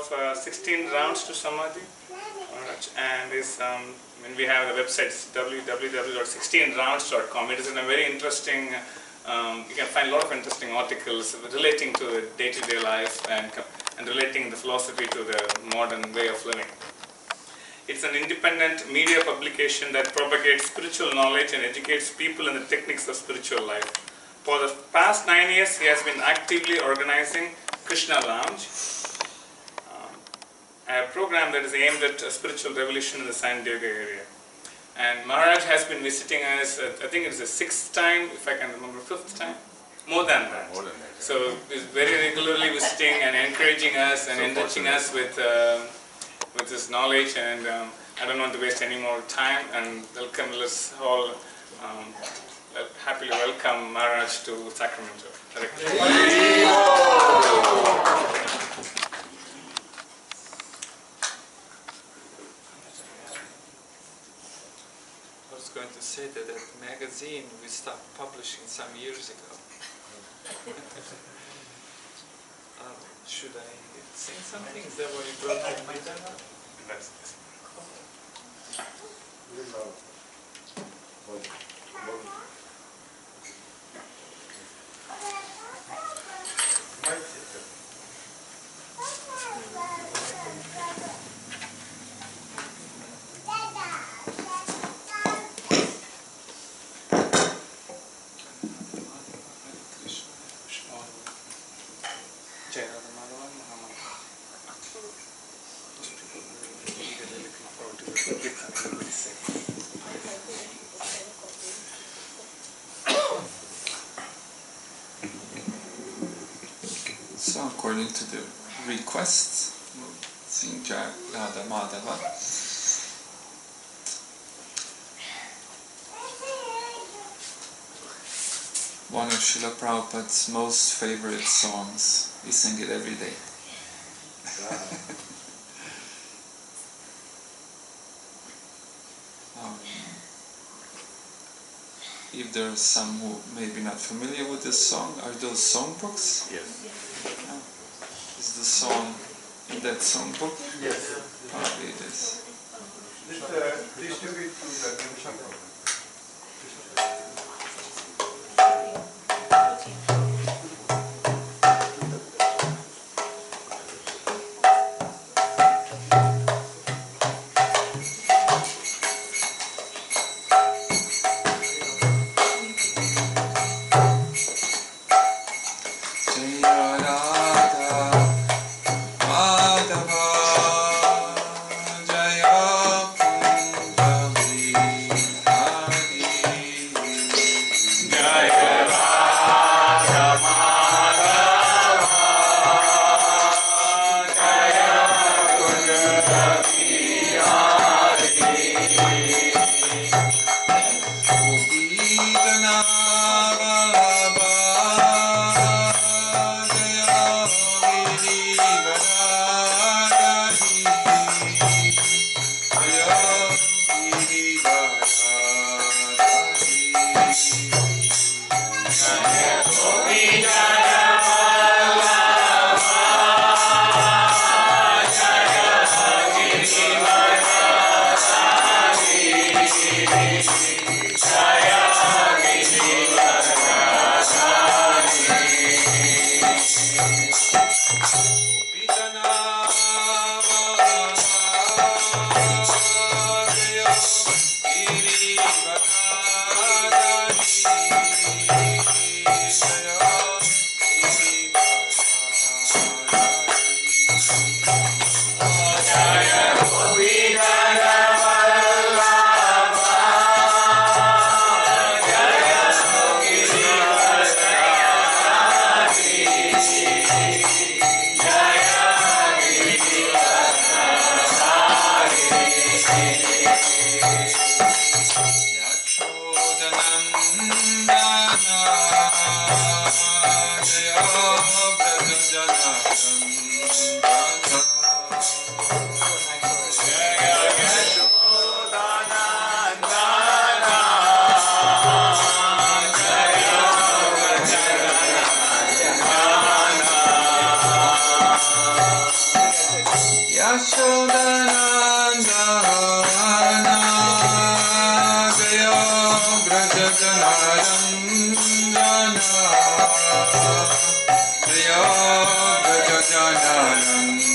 of 16 rounds to Samadhi, and is when we have the website www.16rounds.com. It is in a very interesting. You can find a lot of interesting articles relating to the day-to-day life and relating the philosophy to the modern way of living. It's an independent media publication that propagates spiritual knowledge and educates people in the techniques of spiritual life. For the past 9 years, he has been actively organizing Krishna Lounge, a program that is aimed at a spiritual revolution in the San Diego area. And Maharaj has been visiting us, I think it's the 6th time, if I can remember, 5th time? More than that. So he's very regularly visiting and encouraging us and enriching us with his knowledge, and I don't want to waste any more time, and let's all happily welcome Maharaj to Sacramento. I was going to say that magazine we stopped publishing some years ago. Should I sing something? Is that what you brought to my demo? So according to the requests, we'll sing Jai Radha Madhava. One of Srila Prabhupada's most favorite songs. We sing it every day. If there are some who may be not familiar with this song, are those songbooks? Yes. Is the song in that songbook? Yes. Probably it is. Distribute to the Nrisihma. Jaya Yashodanandana Jaya Brajajanarandana Jaya Brajajanarandana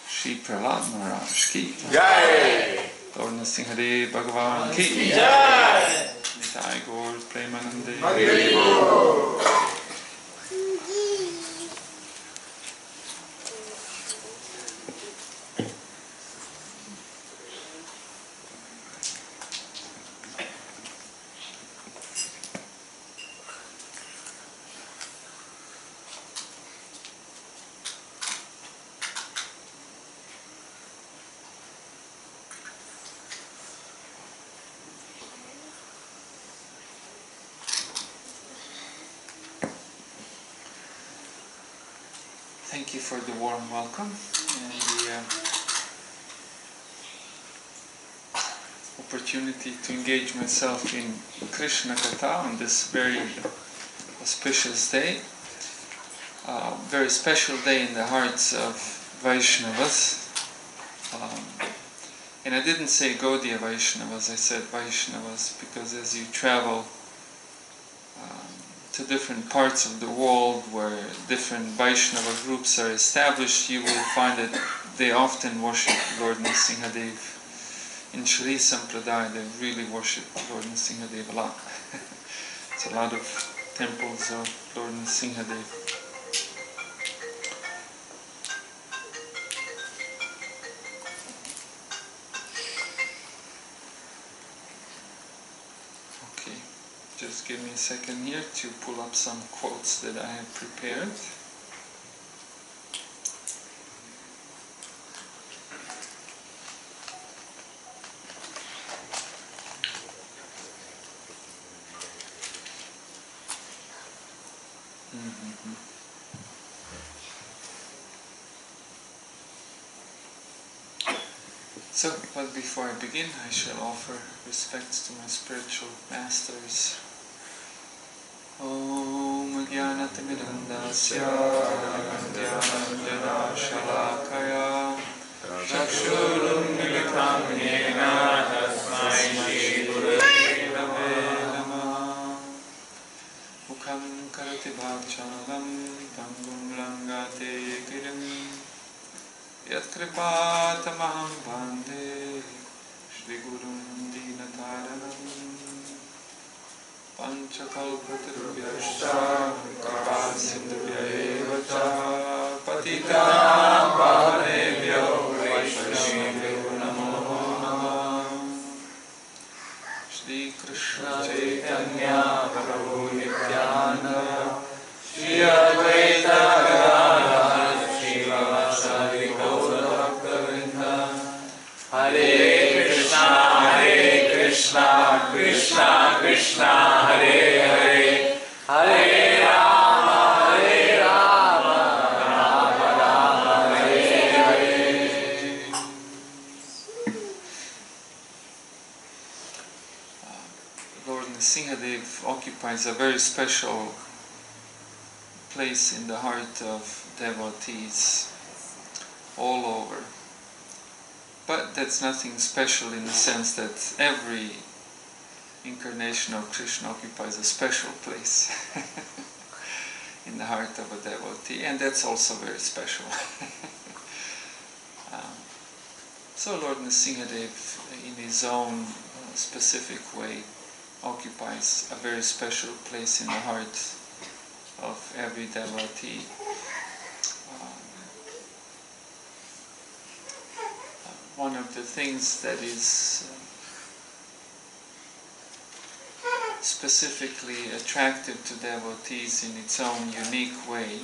Shri Prahlad Maharaj ki Jai. Lord Nrisihma Bhagavan ki Jai. Nitai Gaur Premanande. Thank you for the warm welcome and the opportunity to engage myself in Krishna Katha on this very auspicious day. Very special day in the hearts of Vaishnavas. And I didn't say Gaudiya Vaishnavas, I said Vaishnavas, because as you travel to different parts of the world where different Vaishnava groups are established, you will find that they often worship Lord Nrisihma. In Shri Sampradaya, they really worship Lord Nrisihma a lot. It's a lot of temples of Lord Nrisihma. Just give me a second here to pull up some quotes that I have prepared. So, but before I begin, I shall offer respects to my spiritual masters. Om Jnanatimidandasya Jnananjana Shalakaya Chakshurum Militam Yena Tasmai Shri Gurave Namah Mukham Karati Bhachalam Pangum Langate Girim Yat Kripatamaham Bande kalpatarubhyascha kripa sindhubhya eva cha patitanam pavanebhyo vaishnavebhyo namo namah. Shri Krishna Chaitanya Prabhu Nityananda Shri Advaita Gadadhar Srivasadi Gaura Bhaktavinda Hare Krishna Krishna Krishna Hare Hare Hare Rama Rama Rama Hare Hare. Lord Nrisihma occupies a very special place in the heart of devotees all over. But that's nothing special in the sense that every incarnation of Krishna occupies a special place in the heart of a devotee, and that's also very special. So Lord Nrisihma in his own specific way occupies a very special place in the heart of every devotee. One of the things that is specifically attractive to devotees in its own unique way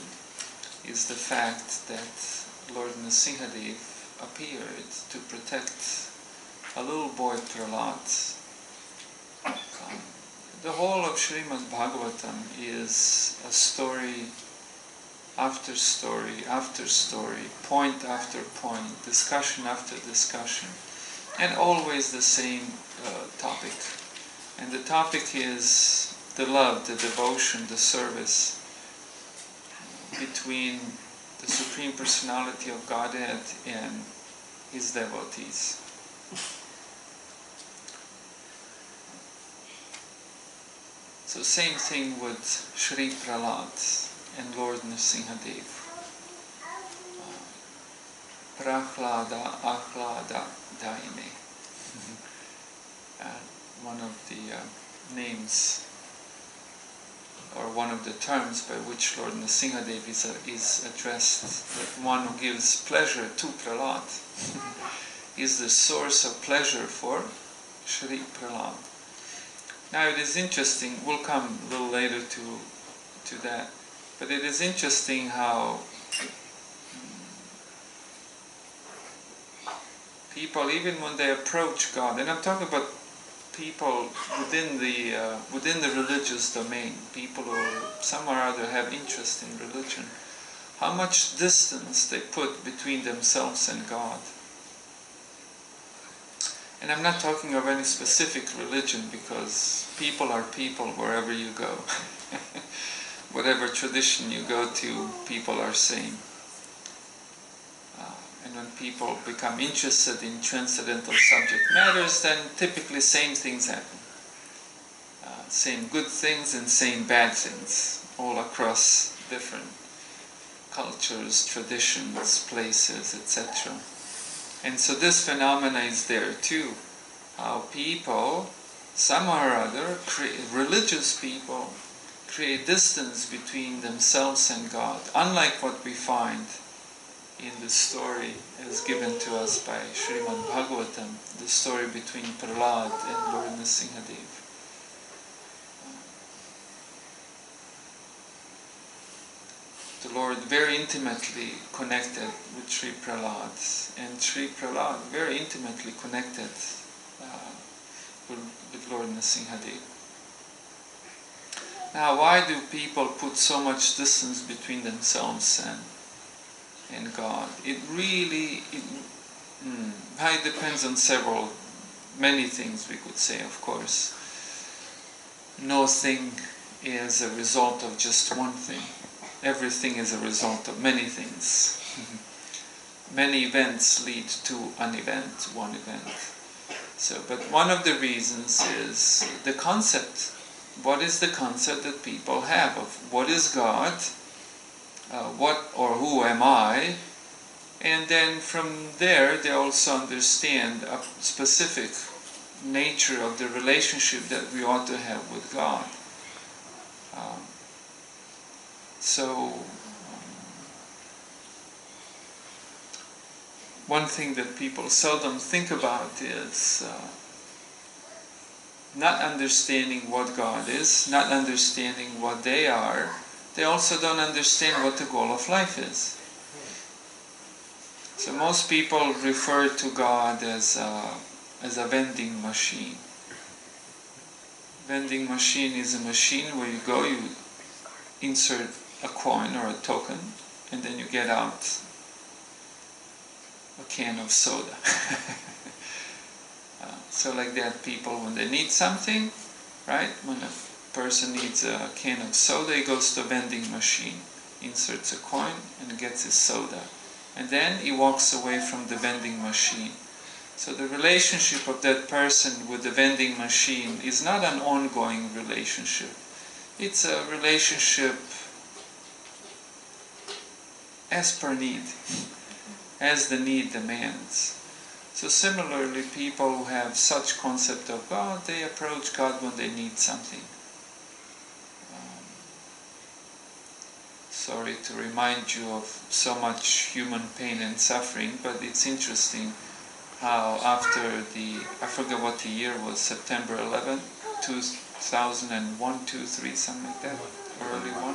is the fact that Lord Nrisihma appeared to protect a little boy Prahlad. The whole of Srimad Bhagavatam is a story after story after story, point after point, discussion after discussion, and always the same topic. And the topic is the love, the devotion, the service between the Supreme Personality of Godhead and His devotees. So same thing with Shri Prahlad and Lord Nrisihma. Prahlada Ahlada Daine. One of the names, or one of the terms by which Lord Nrisihma is addressed, that one who gives pleasure to Prahlad is the source of pleasure for Shri Prahlad. Now it is interesting, we'll come a little later to that, but it is interesting how people, even when they approach God, and I'm talking about people within the religious domain, people who somehow or other have interest in religion, how much distance they put between themselves and God. And I'm not talking of any specific religion, because people are people wherever you go. Whatever tradition you go to, people are same. And when people become interested in transcendental subject matters, then typically same things happen. Same good things and same bad things, all across different cultures, traditions, places, etc. And so this phenomena is there too. How people, somehow or other, religious people, create distance between themselves and God, unlike what we find in the story as given to us by Srimad Bhagavatam, the story between Prahlad and Lord Nrisihma. The Lord very intimately connected with Sri Prahlad, and Sri Prahlad very intimately connected with Lord Nrisihma. Now, why do people put so much distance between themselves and God? It really depends on many things we could say, of course. No thing is a result of just one thing. Everything is a result of many things. Many events lead to an event, one event. So, but one of the reasons is the concept. What is the concept that people have of what is God, what or who am I, and then from there they also understand a specific nature of the relationship that we ought to have with God. Um, so, one thing that people seldom think about is not understanding what God is, not understanding what they are. They also don't understand what the goal of life is. So most people refer to God as a vending machine. Vending machine is a machine where you go, you insert a coin or a token, and then you get out a can of soda. So like that, people, when they need something, right? When a person needs a can of soda, he goes to a vending machine, inserts a coin, and gets his soda. And then he walks away from the vending machine. So the relationship of that person with the vending machine is not an ongoing relationship. It's a relationship as per need, as the need demands. So similarly, people who have such concept of God, they approach God when they need something. Sorry to remind you of so much human pain and suffering, but it's interesting how after I forget what the year was, September 11, 2001, 2, 3, something like that, early one.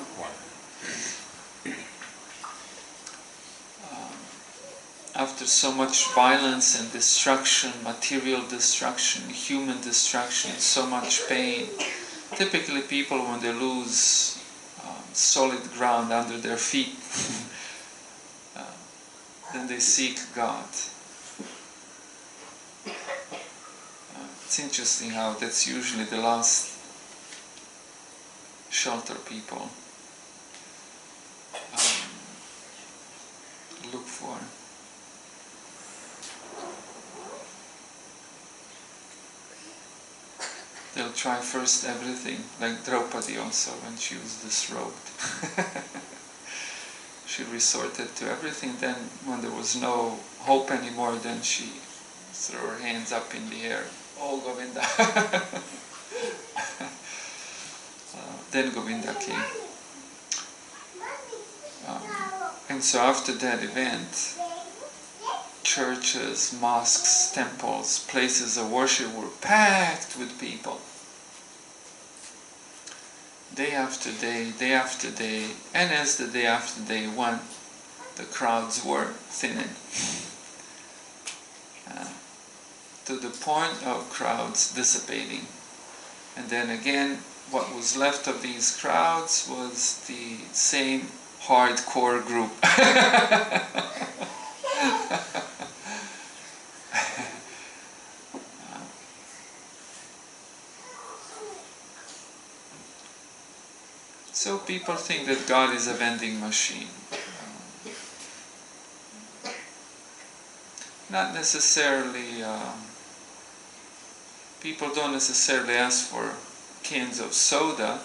After so much violence and destruction, material destruction, human destruction, so much pain, typically people, when they lose solid ground under their feet, then they seek God. It's interesting how that's usually the last shelter people look for. They'll try first everything, like Draupadi also, when she was disrobed. She resorted to everything, then when there was no hope anymore, then she threw her hands up in the air. Oh, Govinda! Then Govinda came. And so after that event, churches, mosques, temples, places of worship were packed with people. Day after day, and as the day after day went, the crowds were thinning. To the point of crowds dissipating. And then again, what was left of these crowds was the same hardcore group. So people think that God is a vending machine. Not necessarily, people don't necessarily ask for cans of soda.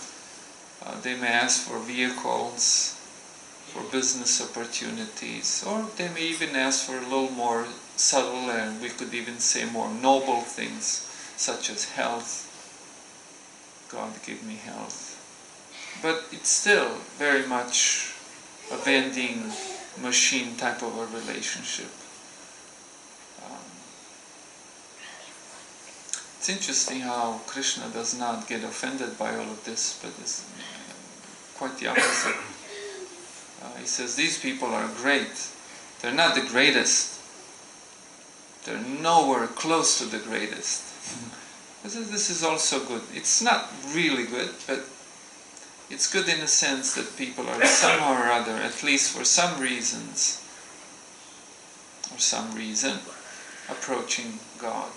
They may ask for vehicles, for business opportunities, or they may even ask for a little more subtle, and we could even say more noble things, such as health. God give me health. But it's still very much a vending machine type of a relationship. It's interesting how Krishna does not get offended by all of this, but it's quite the opposite. He says, these people are great. They're not the greatest. They're nowhere close to the greatest. This is also good. It's not really good, but it's good in a sense that people are somehow or other, at least for some reasons, or some reason, approaching God.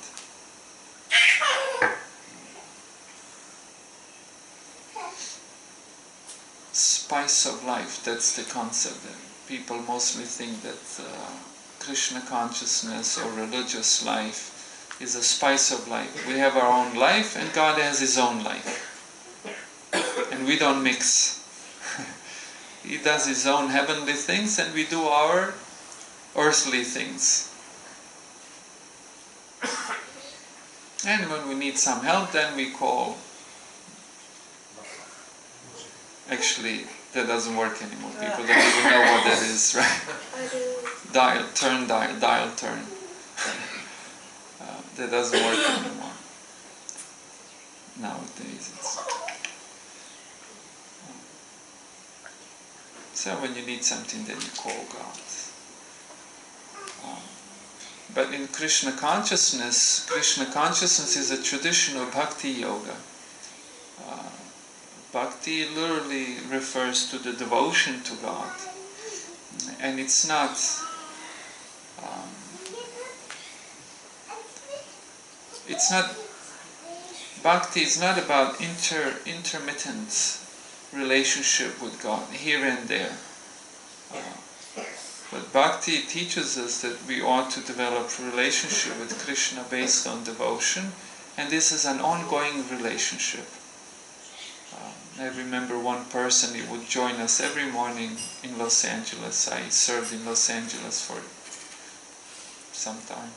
Spice of life, that's the concept. People mostly think that Krishna consciousness or religious life is a spice of life. We have our own life and God has His own life. And we don't mix. He does His own heavenly things and we do our earthly things. And when we need some help, then we call Actually, that doesn't work anymore. People don't even know what that is, right? Dial, turn. That doesn't work anymore. Nowadays, so when you need something, then you call God. But in Krishna consciousness is a tradition of bhakti yoga. Bhakti literally refers to the devotion to God, and it's not. Bhakti is not about intermittent relationship with God here and there. But Bhakti teaches us that we ought to develop a relationship with Krishna based on devotion, and this is an ongoing relationship. I remember one person, he would join us every morning in Los Angeles. I served in Los Angeles for some time,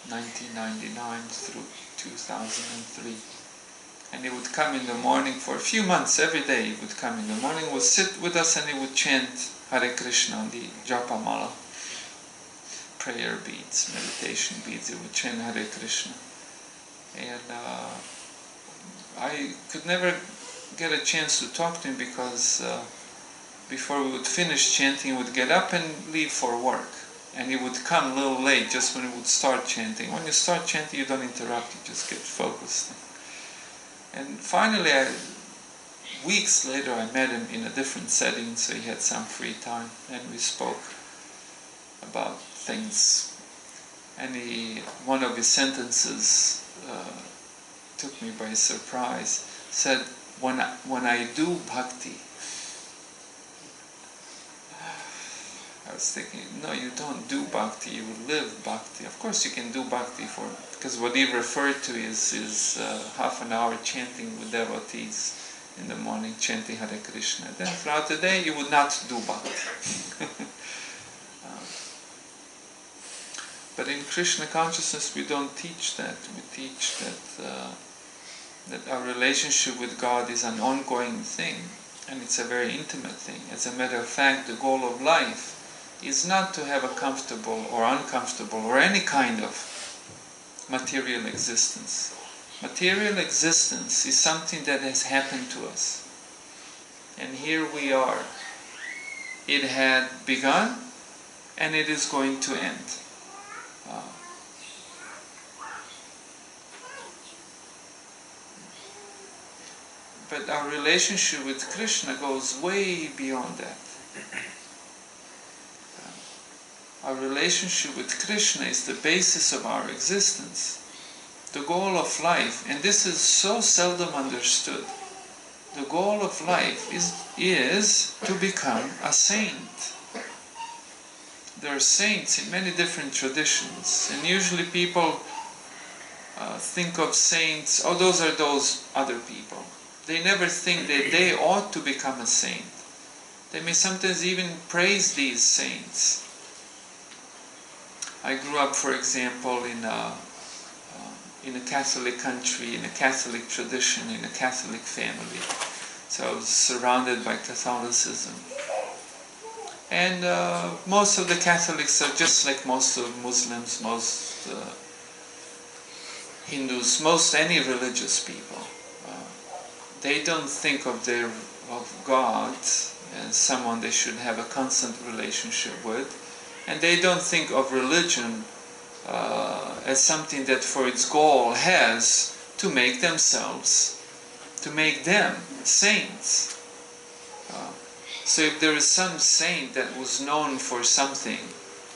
1999 through 2003. And he would come in the morning for a few months, every day he would come in the morning, would sit with us and he would chant Hare Krishna on the Japa Mala, prayer beads, meditation beads, he would chant Hare Krishna. And I could never get a chance to talk to him because before we would finish chanting, he would get up and leave for work. And he would come a little late just when he would start chanting. When you start chanting, you don't interrupt, you just get focused. And finally, weeks later, I met him in a different setting, so he had some free time, and we spoke about things. And one of his sentences took me by surprise. Said, when I do bhakti, I was thinking, no, you don't do bhakti, you live bhakti. Of course you can do bhakti because what he referred to is half an hour chanting with devotees in the morning, chanting Hare Krishna. Then throughout the day you would not do bhakti. But in Krishna consciousness we don't teach that. We teach that our relationship with God is an ongoing thing, and it's a very intimate thing. As a matter of fact, the goal of life is not to have a comfortable or uncomfortable or any kind of material existence. Material existence is something that has happened to us. And here we are. It had begun and it is going to end. But our relationship with Krishna goes way beyond that. Our relationship with Krishna is the basis of our existence, the goal of life, and this is so seldom understood. The goal of life is to become a saint. There are saints in many different traditions, and usually people think of saints, oh, those are those other people. They never think that they ought to become a saint. They may sometimes even praise these saints. I grew up, for example, in a Catholic country, in a Catholic tradition, in a Catholic family. So I was surrounded by Catholicism. And most of the Catholics are just like most of Muslims, most Hindus, most any religious people. They don't think of God as someone they should have a constant relationship with, and they don't think of religion as something that for its goal has to make them saints. So if there is some saint that was known for something,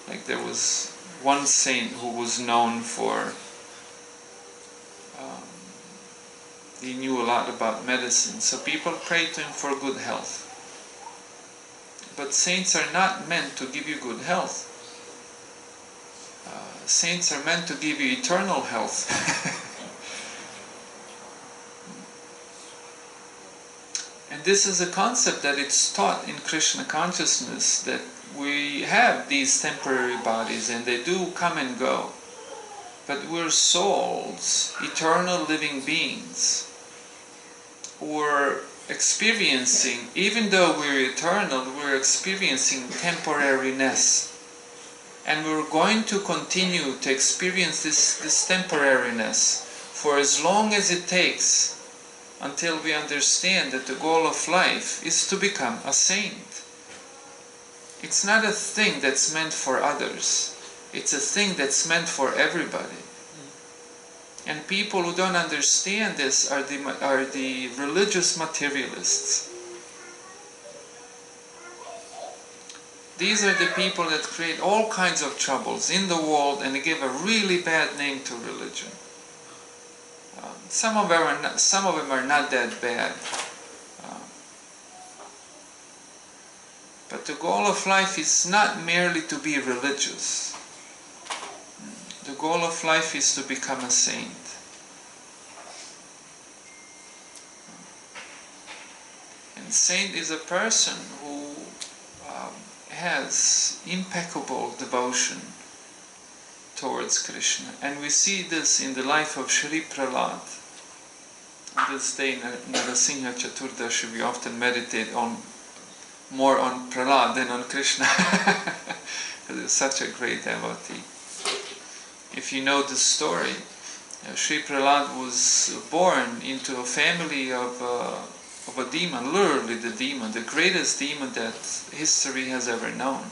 like there was one saint who was known for he knew a lot about medicine, so people prayed to him for good health. But saints are not meant to give you good health. Saints are meant to give you eternal health. And this is a concept that it's taught in Krishna consciousness, that we have these temporary bodies and they do come and go. But we're souls, eternal living beings. we're experiencing, even though we're eternal, we're experiencing temporariness. And we're going to continue to experience this temporariness for as long as it takes, until we understand that the goal of life is to become a saint. It's not a thing that's meant for others. It's a thing that's meant for everybody. And people who don't understand this are the religious materialists. These are the people that create all kinds of troubles in the world and they give a really bad name to religion. Some of them are not that bad. But the goal of life is not merely to be religious. The goal of life is to become a saint. And saint is a person who has impeccable devotion towards Krishna. And we see this in the life of Shri Prahlad. On this day, Nrisihma Chaturdasi, we often meditate more on Prahlad than on Krishna. Because he's such a great devotee. If you know the story, Shri Prahlad was born into a family of a demon, literally the demon, the greatest demon that history has ever known.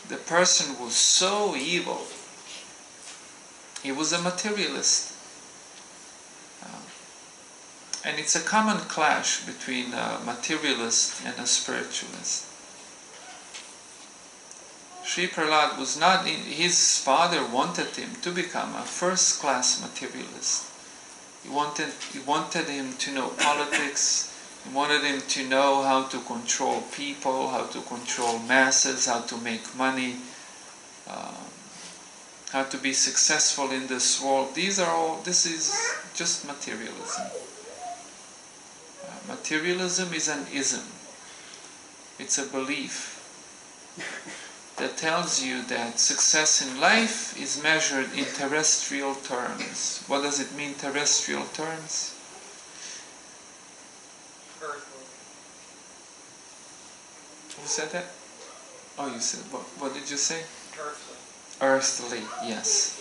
The person was so evil. He was a materialist. And it's a common clash between a materialist and a spiritualist. Shri Prahlad was not, his father wanted him to become a first-class materialist. He wanted him to know politics. He wanted him to know how to control people, how to control masses, how to make money, how to be successful in this world. This is just materialism. Materialism is an ism. It's a belief that tells you that success in life is measured in terrestrial terms. What does it mean, terrestrial terms? Earthly. Who said that? Oh, you said, what did you say? Earthly. Earthly, yes.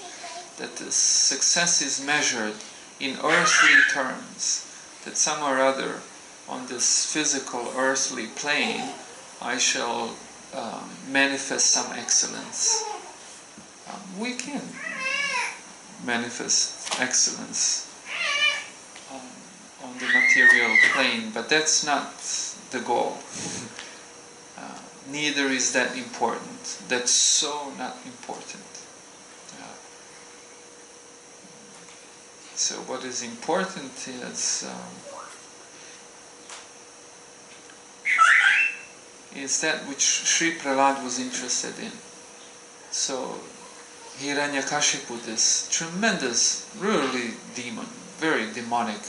That the success is measured in earthly terms. That some or other on this physical earthly plane I shall manifest some excellence. We can manifest excellence on the material plane, but that's not the goal. Neither is that important. That's so not important. So what is important is that which Shri Prahlad was interested in. So Hiranyakashipu, this tremendous, really demon, very demonic,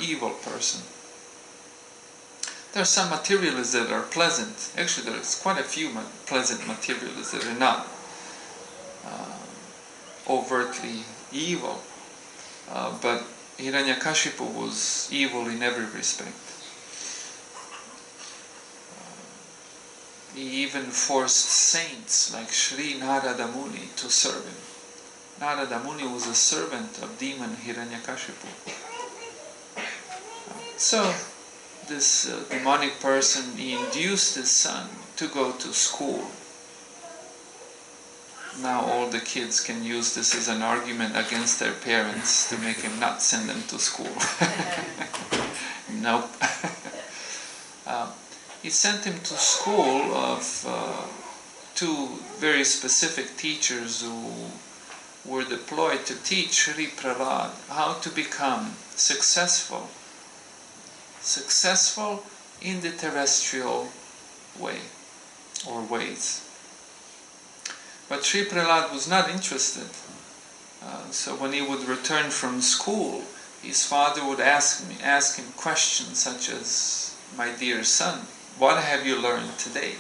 evil person. There are some materialists that are pleasant. Actually, there's quite a few pleasant materialists that are not overtly evil. But Hiranyakashipu was evil in every respect. He even forced saints like Sri Narada Muni to serve him. Narada Muni was a servant of demon Hiranyakashipu. So this demonic person, he induced his son to go to school. Now all the kids can use this as an argument against their parents to make him not send them to school. Nope. He sent him to school of two very specific teachers who were deployed to teach Shri Prahlad how to become successful in the terrestrial way or ways. But Shri Prahlad was not interested. So when he would return from school, his father would ask him questions such as, "My dear son, what have you learned today?"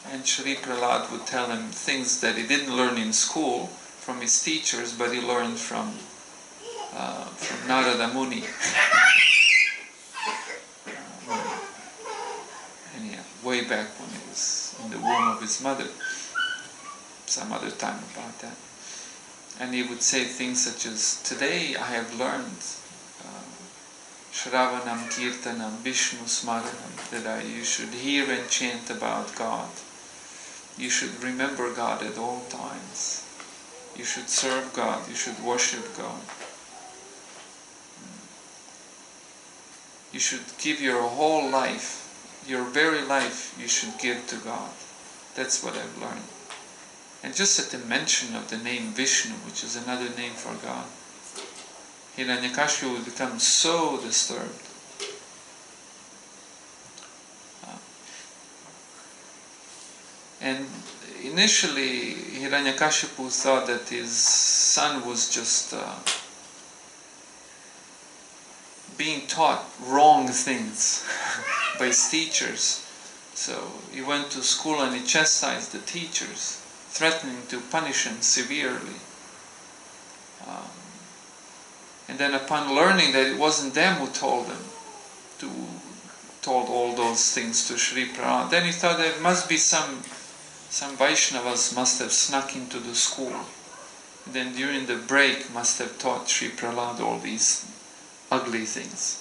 And Shri Prahlad would tell him things that he didn't learn in school from his teachers, but he learned from from Narada Muni. Anyhow, way back when he was in the womb of his mother, some other time about that. And he would say things such as, today I have learned Shravanam, Kirtanam, Vishnu Smaranam, that you should hear and chant about God. You should remember God at all times. You should serve God, you should worship God. You should give your whole life, your very life, you should give to God. That's what I've learned. And just at the mention of the name Vishnu, which is another name for God, Hiranyakashipu would become so disturbed. And initially, Hiranyakashipu thought that his son was just being taught wrong things by his teachers. So he went to school and he chastised the teachers, threatening to punish him severely. And then upon learning that it wasn't them who told all those things to Sri Prahlad, then he thought there must be some Vaishnavas must have snuck into the school. And then during the break must have taught Sri Prahlad all these ugly things.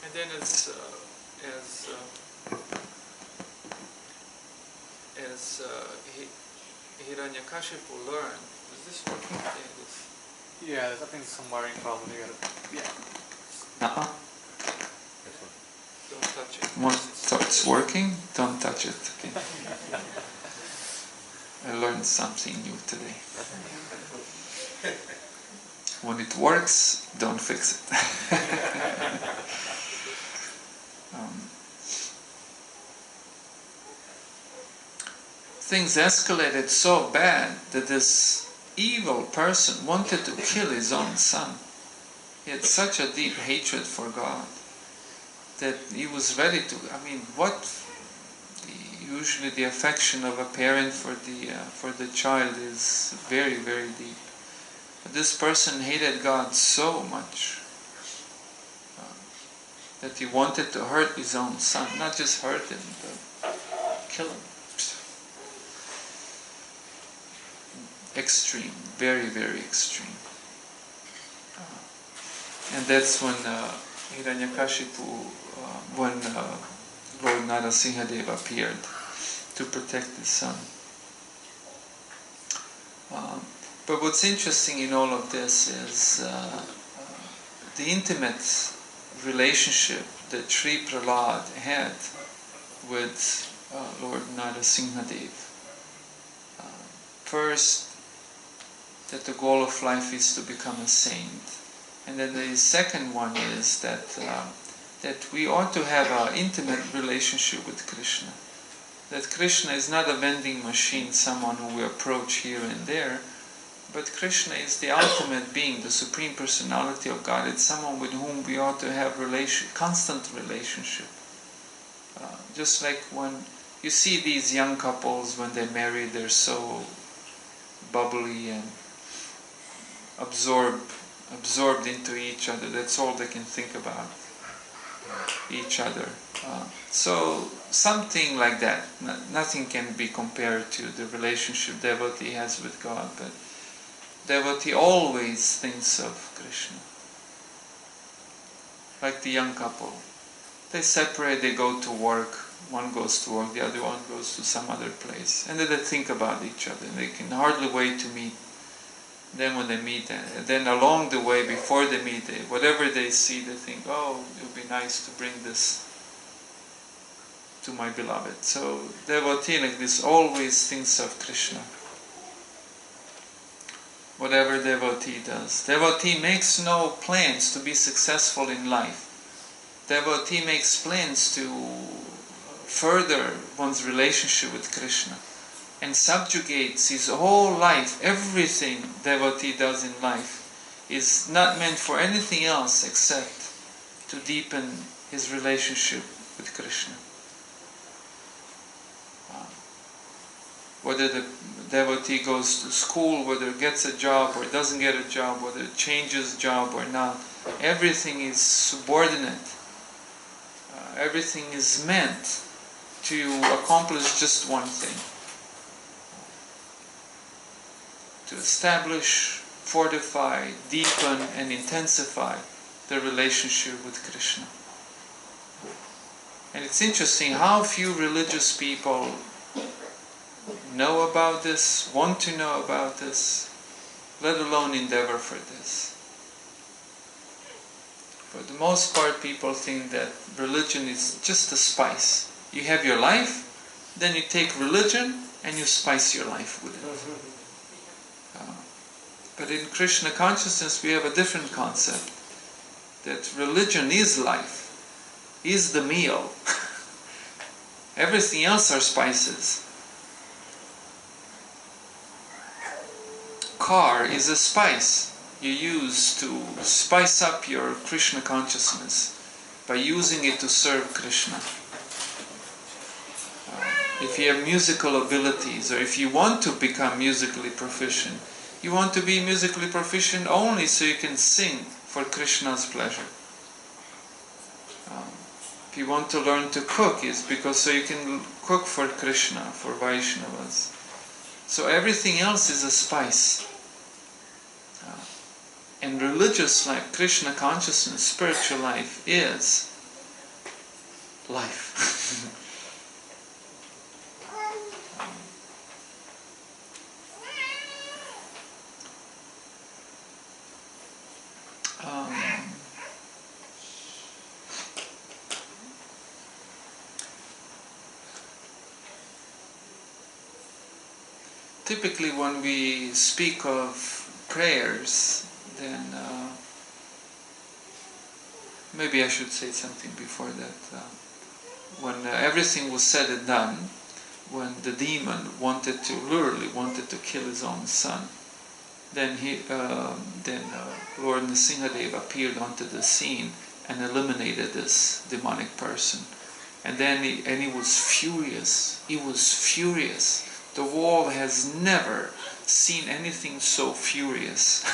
And then as Hiranyakashipu learned, is this working? Yeah, I think there's some wiring problem. You gotta, Uh-huh. don't touch it. So it's working? Don't touch it. Okay. I learned something new today. When it works, don't fix it. Things escalated so bad that this evil person wanted to kill his own son. He had such a deep hatred for God that he was ready to, usually the affection of a parent for the child is very, very deep. But this person hated God so much that he wanted to hurt his own son. Not just hurt him, but kill him. Extreme, very, very extreme. And that's when Hiranyakashipu, when Lord Nrisihma appeared to protect his son. But what's interesting in all of this is the intimate relationship that Sri Prahlad had with Lord Nrisihma. First, that the goal of life is to become a saint. And then the second one is that we ought to have an intimate relationship with Krishna. That Krishna is not a vending machine, someone who we approach here and there, but Krishna is the ultimate being, the Supreme Personality of God. It's someone with whom we ought to have constant relationship. Just like when you see these young couples, when they marry, they're so bubbly and absorbed into each other. That's all they can think about, each other. So something like that. Nothing can be compared to the relationship devotee has with God, but devotee always thinks of Krishna. Like the young couple. They separate, they go to work. One goes to work, the other one goes to some other place. And then they think about each other. They can hardly wait to meet. Then when they meet, then along the way, before they meet, whatever they see, they think, oh, it would be nice to bring this to my beloved. So devotee like this always thinks of Krishna. Whatever devotee does. Devotee makes no plans to be successful in life. Devotee makes plans to further one's relationship with Krishna, and subjugates his whole life. Everything devotee does in life is not meant for anything else except to deepen his relationship with Krishna. whether the devotee goes to school, whether gets a job or doesn't get a job, whether changes job or not. Everything is subordinate. Everything is meant to accomplish just one thing. To establish, fortify, deepen and intensify the relationship with Krishna. And it's interesting how few religious people know about this, want to know about this, let alone endeavor for this. For the most part, people think that religion is just a spice. You have your life, then you take religion and you spice your life with it. But in Krishna consciousness we have a different concept, that religion is life, is the meal. Everything else are spices. Car is a spice you use to spice up your Krishna consciousness by using it to serve Krishna. If you have musical abilities, or if you want to become musically proficient, you want to be musically proficient only so you can sing for Krishna's pleasure. If you want to learn to cook, it's because so you can cook for Krishna, for Vaishnavas. So everything else is a spice. And religious life, Krishna consciousness, spiritual life is life. Typically when we speak of prayers, then maybe I should say something before that. When everything was said and done, when the demon literally wanted to kill his own son, then Lord Nrisihma appeared onto the scene and eliminated this demonic person. And then he was furious. He was furious. The world has never seen anything so furious.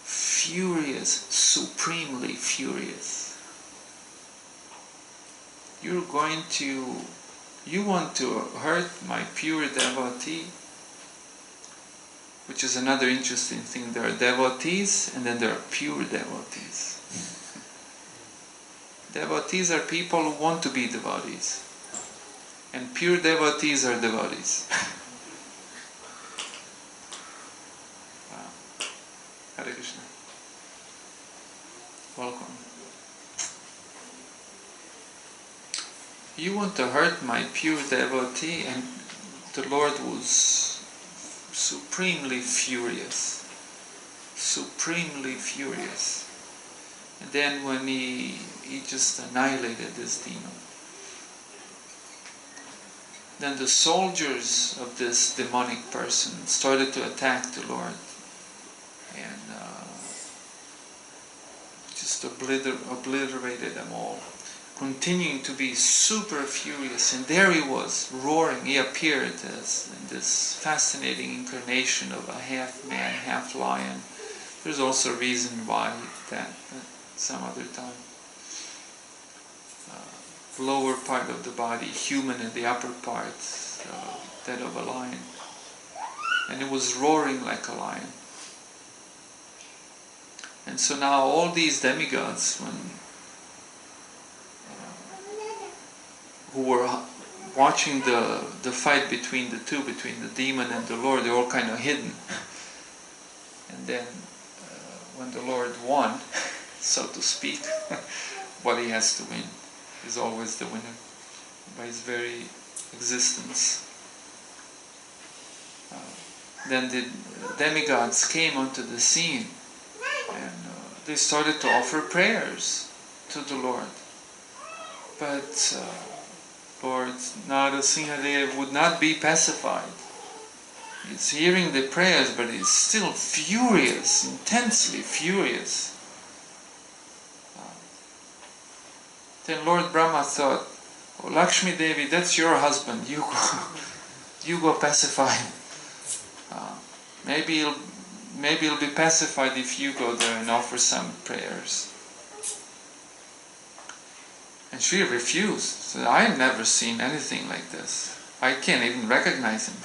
Furious, supremely furious. You want to hurt my pure devotee? Which is another interesting thing. There are devotees and then there are pure devotees. Devotees are people who want to be devotees. And pure devotees are devotees. Hare Krishna. Welcome. You want to hurt my pure devotee, and the Lord was supremely furious. Supremely furious. And then when he just annihilated this demon. Then the soldiers of this demonic person started to attack the Lord. And just obliterated them all, continuing to be super furious. And there he was, roaring. He appeared as in this fascinating incarnation of a half man, half lion. There's also a reason why that some other time. Lower part of the body, human, and the upper part, that of a lion. And it was roaring like a lion. And so now all these demigods, who were watching the fight between the two, between the demon and the Lord, they're all kind of hidden. And then when the Lord won, so to speak, what he has to win is always the winner by his very existence. Then the demigods came onto the scene and they started to offer prayers to the Lord. But Lord Nrisihma would not be pacified. He's hearing the prayers, but he's still furious, intensely furious. Then Lord Brahma thought, oh, Lakshmi Devi, that's your husband, you go. You go pacify him. Maybe he'll be pacified if you go there and offer some prayers. And she refused. Said, I've never seen anything like this. I can't even recognize him.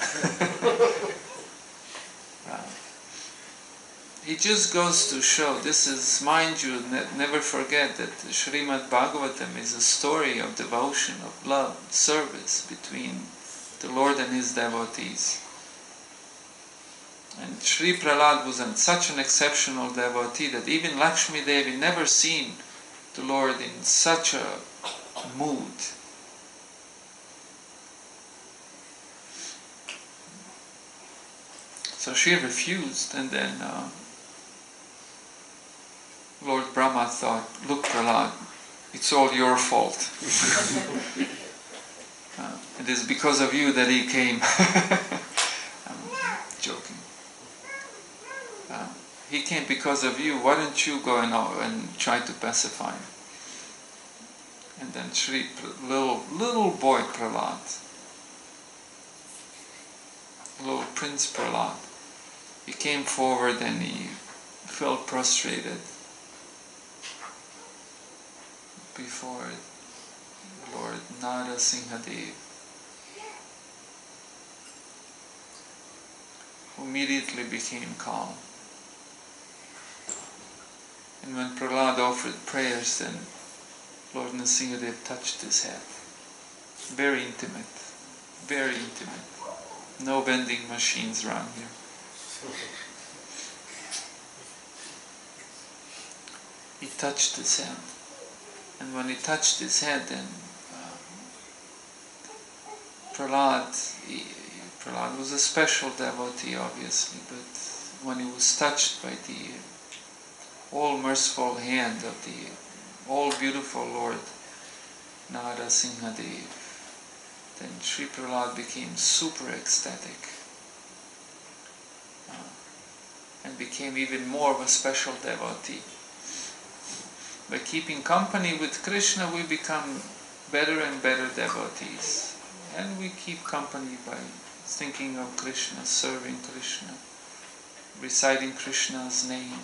It just goes to show, this is, mind you, never forget that Srimad Bhagavatam is a story of devotion, of love, service between the Lord and His devotees. And Sri Prahlad was such an exceptional devotee that even Lakshmi Devi never seen the Lord in such a mood. So she refused, and then Lord Brahma thought, look Prahlad, it's all your fault. It is because of you that he came. I'm joking. He came because of you, why don't you go and try to pacify him? And then little boy Prahlad, little Prince Prahlad, he came forward and he fell prostrated before Lord Nrisihma Chaturdasi, who immediately became calm. And when Prahlad offered prayers, then Lord Nrisihma touched his head. Very intimate, very intimate. No vending machines around here. He touched his head. And when he touched his head, then Prahlad was a special devotee, obviously, but when he was touched by the all-merciful hand of the all-beautiful Lord Nrisihma Chaturdasi, then Sri Prahlad became super ecstatic and became even more of a special devotee. By keeping company with Krishna, we become better and better devotees. And we keep company by thinking of Krishna, serving Krishna, reciting Krishna's name.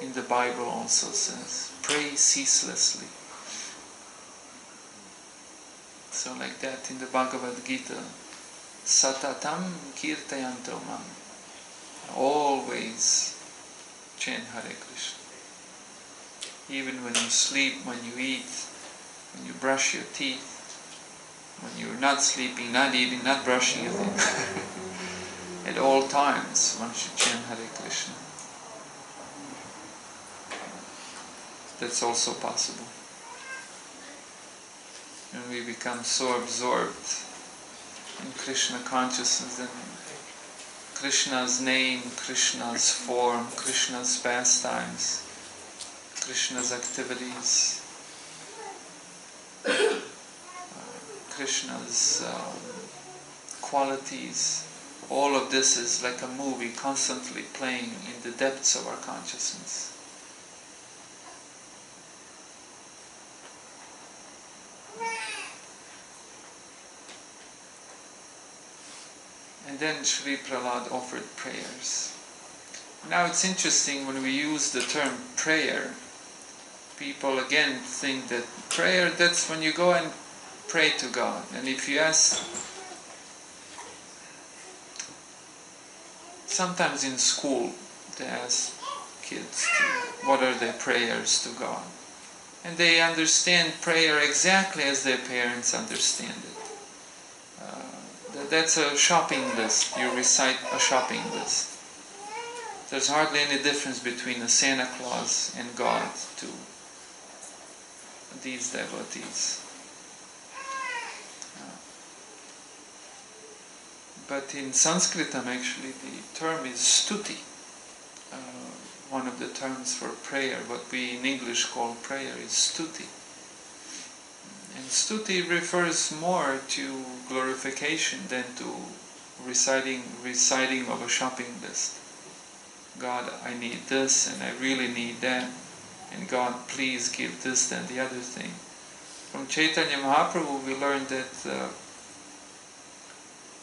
In the Bible also says, pray ceaselessly. So like that in the Bhagavad Gita, Satatam Kirtayanto Mam. Always chant Hare Krishna. Even when you sleep, when you eat, when you brush your teeth, when you're not sleeping, not eating, not brushing your teeth. At all times, one should chant Hare Krishna. That's also possible. And we become so absorbed in Krishna consciousness and Krishna's name, Krishna's form, Krishna's pastimes, Krishna's activities, Krishna's qualities. All of this is like a movie constantly playing in the depths of our consciousness. And then Sri Prahlad offered prayers. Now it's interesting, when we use the term prayer, people again think that prayer, that's when you go and pray to God. And if you ask, sometimes in school they ask kids what are their prayers to God. And they understand prayer exactly as their parents understand it. That's a shopping list. You recite a shopping list. There's hardly any difference between a Santa Claus and God to these devotees. But in Sanskritam actually the term is stuti. One of the terms for prayer, what we in English call prayer, is stuti. And stuti refers more to glorification than to reciting of a shopping list. God, I need this and I really need that. And God, please give this, that, the other thing. From Chaitanya Mahaprabhu we learned that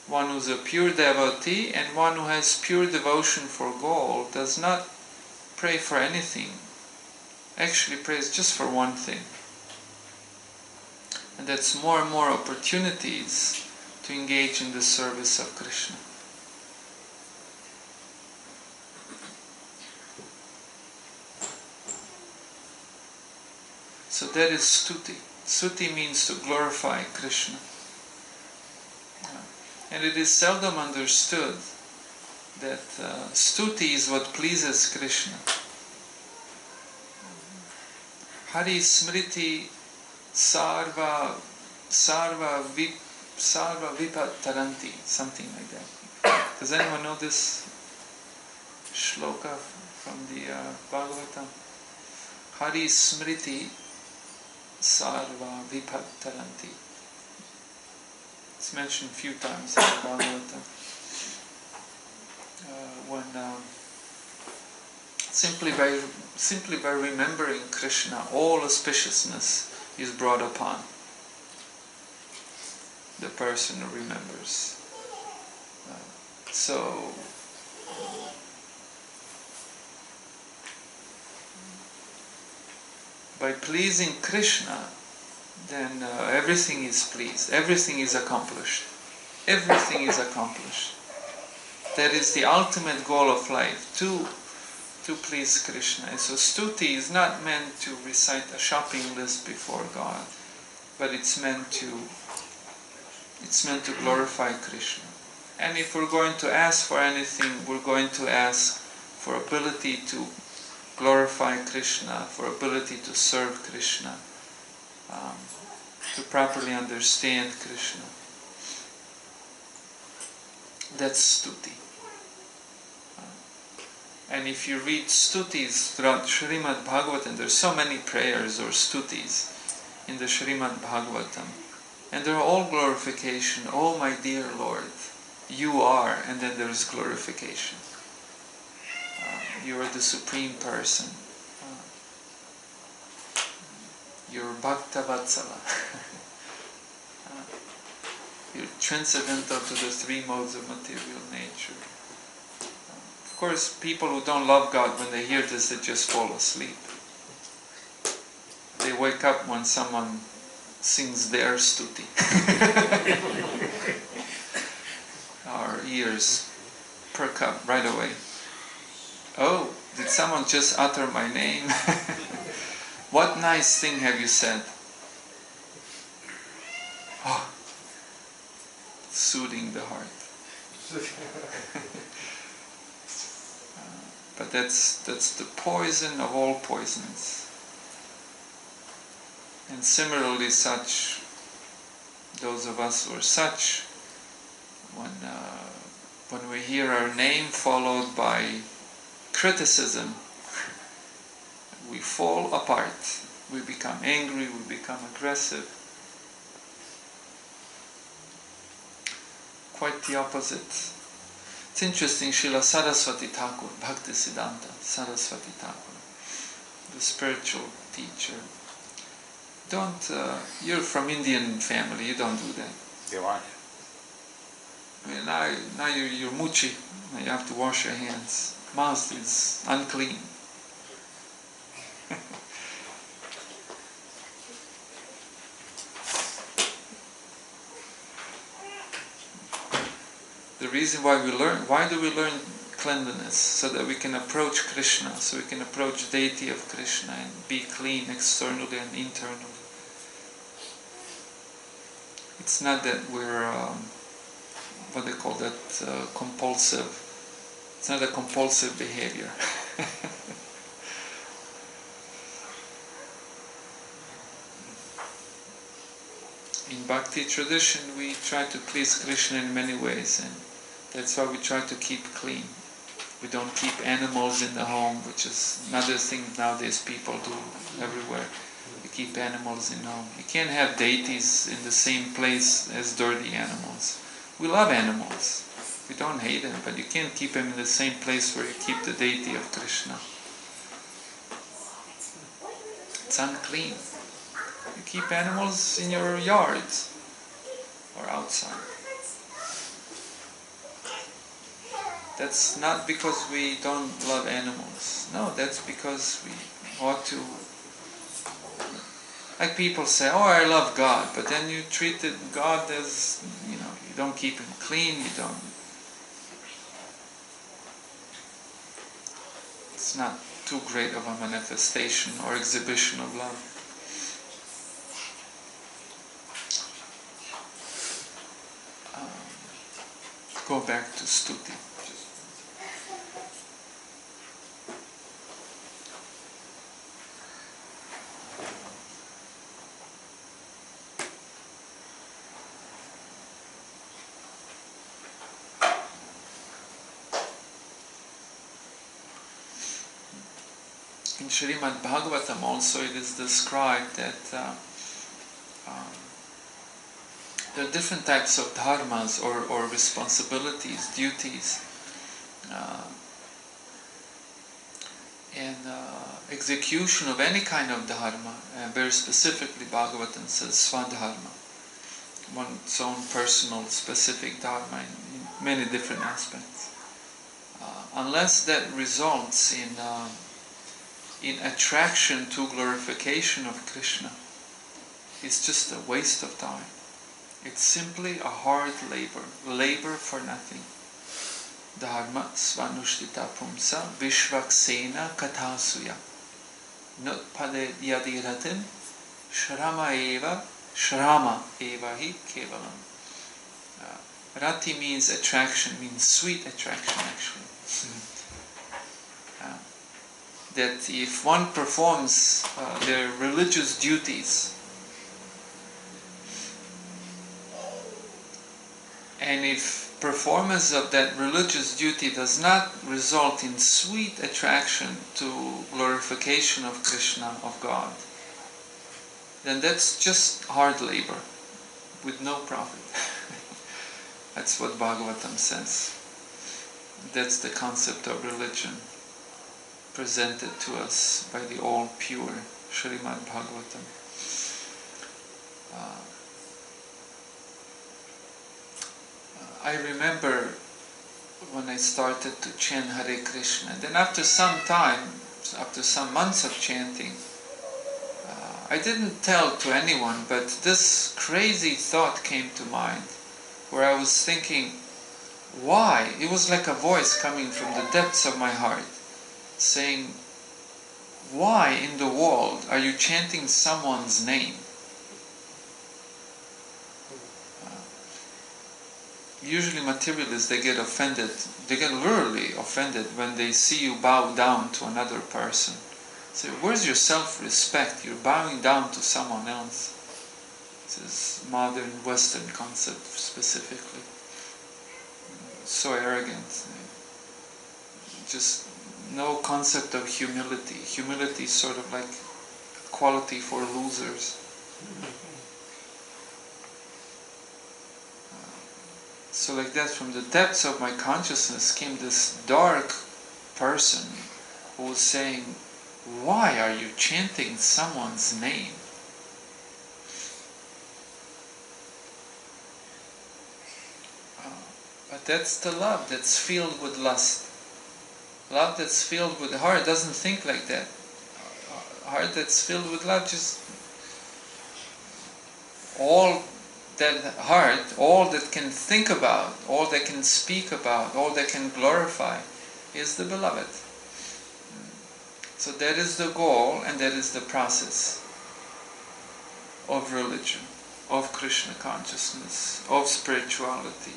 one who's a pure devotee and one who has pure devotion for goal does not pray for anything, actually prays just for one thing. And that's more and more opportunities to engage in the service of Krishna. So that is stuti. Stuti means to glorify Krishna. And it is seldom understood that stuti is what pleases Krishna. Hari Smriti Sarva Vipataranti, something like that. Does anyone know this shloka from the Bhagavatam? Hari Smriti Sarva Vipataranti. It's mentioned a few times in the Bhagavatam. When simply by remembering Krishna, all auspiciousness is brought upon the person who remembers. So by pleasing Krishna, then everything is pleased, everything is accomplished. Everything is accomplished. That is the ultimate goal of life, to please Krishna. And so stuti is not meant to recite a shopping list before God, but it's meant to glorify Krishna. And if we're going to ask for anything, we're going to ask for ability to glorify Krishna, for ability to serve Krishna, to properly understand Krishna. That's stuti. And if you read stutis throughout Srimad Bhagavatam, there's so many prayers or stutis in the Srimad Bhagavatam, and they're all glorification. Oh my dear Lord, you are, and then there's glorification. You are the Supreme Person. You're Bhakta Vatsala. You're transcendental to the three modes of material nature. Of course, people who don't love God, when they hear this, they just fall asleep. They wake up when someone sings their stuti. Our ears perk up right away. Oh, did someone just utter my name? What nice thing have you said? Oh, soothing the heart. But that's the poison of all poisons. And similarly, those of us who are such, when we hear our name followed by criticism, we fall apart. We become angry, we become aggressive. Quite the opposite. It's interesting, Srila Saraswati Thakur, Bhakti Siddhanta, Saraswati Thakur, the spiritual teacher. You're from Indian family, you don't do that. Divine. I mean, now you're muchi, now you have to wash your hands. Mouth is unclean. The reason why do we learn cleanliness? So that we can approach Krishna, so we can approach the deity of Krishna and be clean externally and internally. It's not that we're, what they call that, compulsive. It's not a compulsive behavior. In Bhakti tradition, we try to please Krishna in many ways, and that's why we try to keep clean. We don't keep animals in the home, which is another thing nowadays people do everywhere. We keep animals in the home. You can't have deities in the same place as dirty animals. We love animals. We don't hate them, but you can't keep them in the same place where you keep the deity of Krishna. It's unclean. You keep animals in your yard or outside. That's not because we don't love animals. No, that's because we ought to. Like people say, oh, I love God, but then you treat God as, you don't keep him clean, you don't. It's not too great of a manifestation or exhibition of love. Go back to Stuti. In Srimad Bhagavatam also it is described that there are different types of dharmas or responsibilities, duties, and execution of any kind of dharma. Very specifically, Bhagavatam says swadharma, one's own personal specific dharma in many different aspects. Unless that results in attraction to glorification of Krishna, it's just a waste of time. It's simply a hard labor for nothing. Dharma svanushtita pumsa vishvaksena kathasuya nutpade yadiratim shrama eva hi kevalam. Rati means attraction, means sweet attraction actually. That if one performs their religious duties, and if performance of that religious duty does not result in sweet attraction to glorification of Krishna, of God, then that's just hard labor with no profit. That's what Bhagavatam says. That's the concept of religion presented to us by the all-pure Srimad Bhagavatam. I remember when I started to chant Hare Krishna, then after some time, after some months of chanting, I didn't tell to anyone, but this crazy thought came to mind, where I was thinking, why? It was like a voice coming from the depths of my heart, saying, why in the world are you chanting someone's name? Usually materialists, they get offended, they get literally offended when they see you bow down to another person. So where's your self-respect? You're bowing down to someone else. This is modern Western concept specifically. So arrogant. Just no concept of humility. Humility is sort of like quality for losers. So like that, from the depths of my consciousness came this dark person who was saying, why are you chanting someone's name? But that's the love that's filled with lust. Love that's filled with heart doesn't think like that. Heart that's filled with love, just all that heart, all that can think about, all that can speak about, all that can glorify is the beloved. So that is the goal and that is the process of religion, of Krishna consciousness, of spirituality.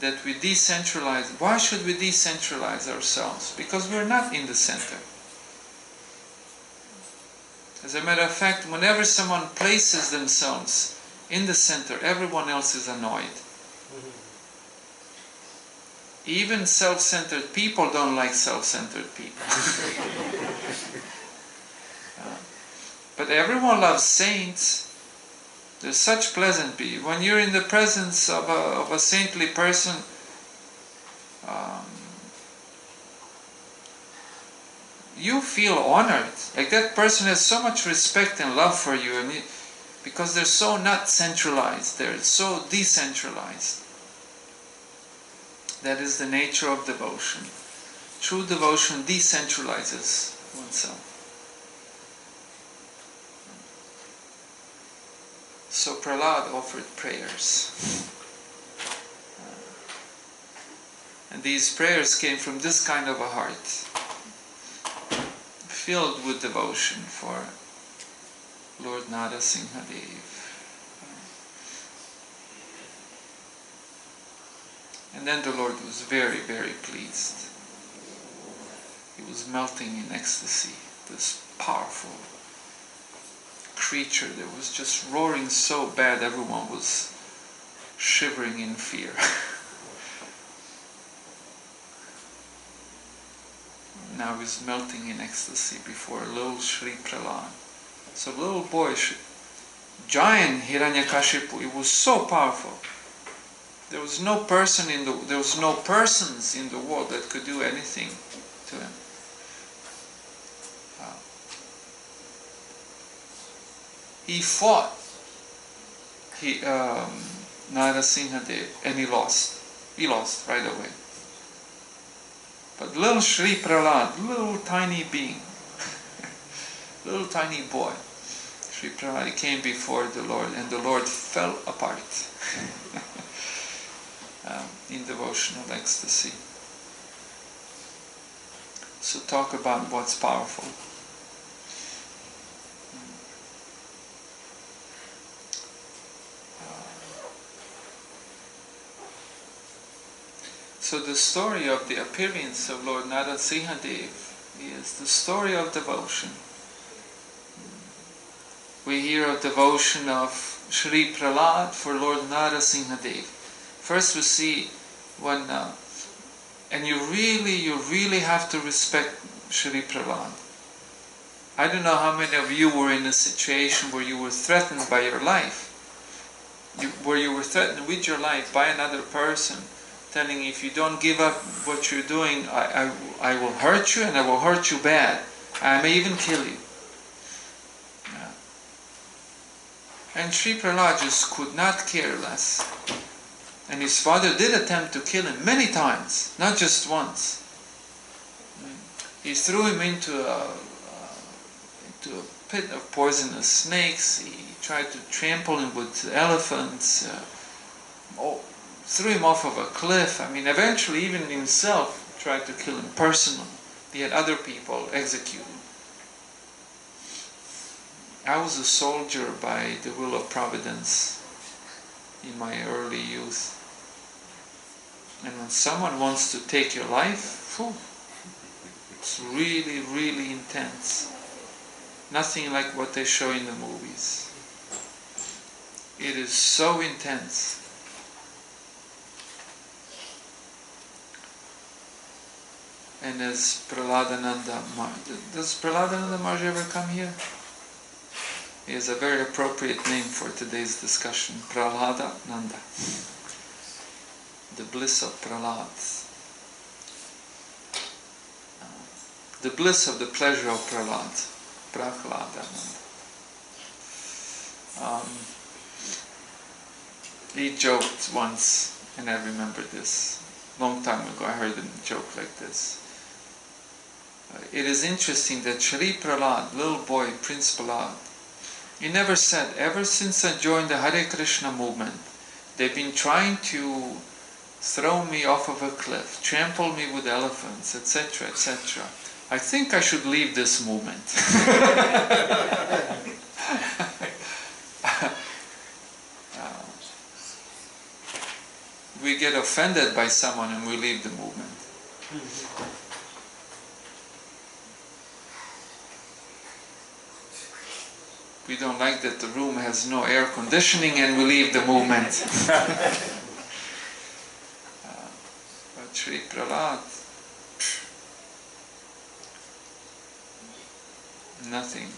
That we decentralize. Why should we decentralize ourselves? Because we're not in the center. As a matter of fact, whenever someone places themselves in the center, everyone else is annoyed. Even self-centered people don't like self-centered people. But everyone loves saints. They're such pleasant people. When you're in the presence of a saintly person, you feel honored. Like that person has so much respect and love for you, and because they're so not centralized, they're so decentralized. That is the nature of devotion. True devotion decentralizes oneself. So Prahlad offered prayers. And these prayers came from this kind of a heart, filled with devotion for Lord Nrisihma Dev. And then the Lord was very, very pleased. He was melting in ecstasy, this powerful creature that was just roaring so bad everyone was shivering in fear. Now he's melting in ecstasy before little Sri Prahlad. So little boy, giant Hiranyakashipu, it was so powerful. There was no persons in the world that could do anything to him. He fought Nrisihma Dev, and he lost. He lost right away. But little Sri Prahlad, little tiny being, little tiny boy, Sri Prahlad came before the Lord, and the Lord fell apart in devotional ecstasy. So talk about what's powerful. So the story of the appearance of Lord Nrisihma Dev is the story of devotion. We hear of devotion of Sri Prahlad for Lord Nrisihma Dev. First we see when, and you really have to respect Sri Prahlad. I don't know how many of you were in a situation where you were threatened by your life, where you were threatened with your life by another person, telling you, if you don't give up what you're doing, I will hurt you, and I will hurt you bad. I may even kill you. Yeah. And Sri Prahlad just could not care less. And his father did attempt to kill him many times, not just once. He threw him into a pit of poisonous snakes. He tried to trample him with elephants. Threw him off of a cliff. I mean, eventually even himself tried to kill him personally. He had other people executed. I was a soldier by the will of Providence in my early youth. And when someone wants to take your life, it's really, really intense. Nothing like what they show in the movies. It is so intense. And as Prahladananda Maharaj, does Prahladananda Maharaj ever come here? He has a very appropriate name for today's discussion, Prahladananda. The bliss of Prahlad. The bliss of the pleasure of Prahlad. Prahladananda. He joked once, and I remember this. Long time ago I heard him joke like this. It is interesting that Sri Prahlad, little boy, Prince Prahlad, he never said, ever since I joined the Hare Krishna movement, they've been trying to throw me off of a cliff, trample me with elephants, etc., etc. I think I should leave this movement. We get offended by someone and we leave the movement. We don't like that the room has no air conditioning and we leave the movement. But Sri Prahlad, nothing.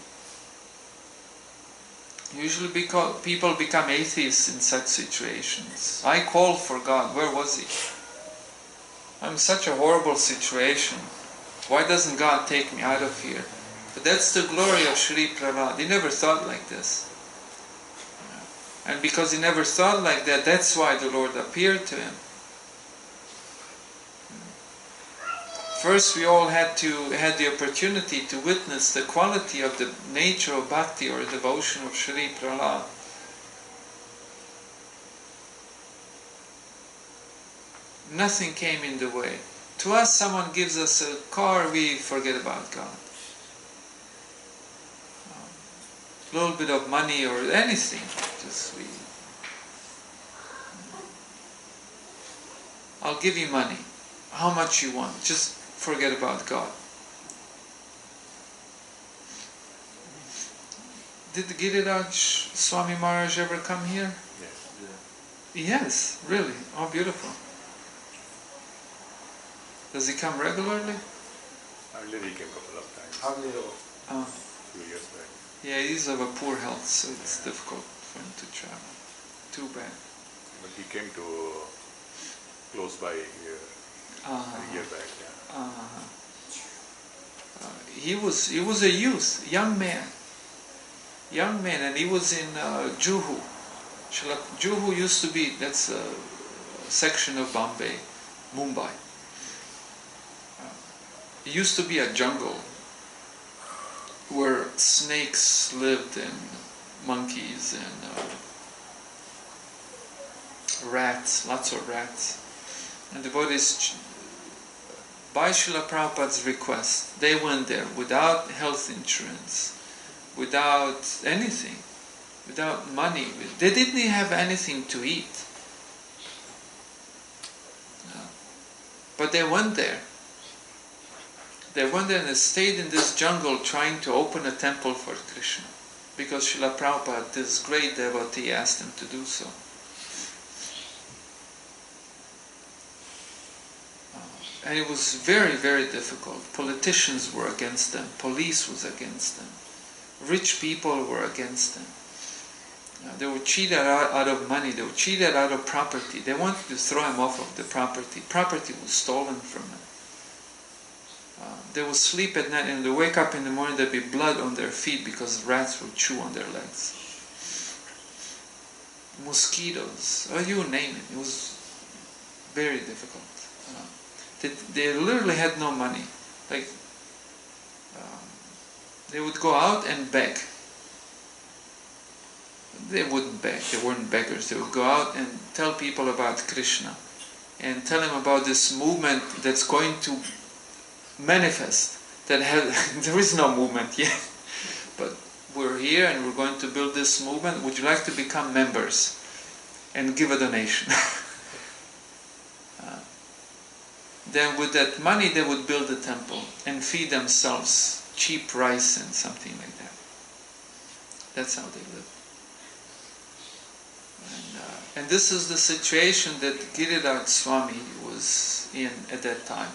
Usually people become atheists in such situations. I called for God, where was He? I'm in such a horrible situation. Why doesn't God take me out of here? But that's the glory of Sri Prahlad. He never thought like this. And because he never thought like that, that's why the Lord appeared to him. First, we all had the opportunity to witness the quality of the nature of bhakti or devotion of Shri Prahlad. Nothing came in the way. To us, someone gives us a car, we forget about God. A little bit of money or anything, just I'll give you money. How much you want? Just forget about God. Did Giriraj Swami Maharaj ever come here? Yes. Yes, really. Oh, beautiful. Does he come regularly? Earlier he came a couple of times. Oh. Few years back. Yeah, he's of a poor health, so it's difficult for him to travel. Too bad. But he came to close by here a year back. Yeah. He was a youth, young man, and he was in Juhu. Juhu used to be, that's a section of Bombay, Mumbai. It used to be a jungle where snakes lived and monkeys and rats, lots of rats. And devotees, by Srila Prabhupada's request, they went there without health insurance, without anything, without money. They didn't even have anything to eat. But they went there. They went there and they stayed in this jungle trying to open a temple for Krishna. Because Srila Prabhupada, this great devotee, asked them to do so. And it was very, very difficult. Politicians were against them. Police was against them. Rich people were against them. They were cheated out of money. They were cheated out of property. They wanted to throw him off of the property. Property was stolen from them. They would sleep at night and they wake up in the morning, there'd be blood on their feet because rats would chew on their legs. Mosquitoes, you name it. It was very difficult. They literally had no money. Like, they would go out and beg. They wouldn't beg, they weren't beggars. They would go out and tell people about Krishna and tell them about this movement that's going to manifest. There is no movement yet, but we're here and we're going to build this movement. Would you like to become members and give a donation? Then with that money they would build a temple and feed themselves cheap rice and something like that. That's how they lived. And this is the situation that Giriraj Swami was in at that time.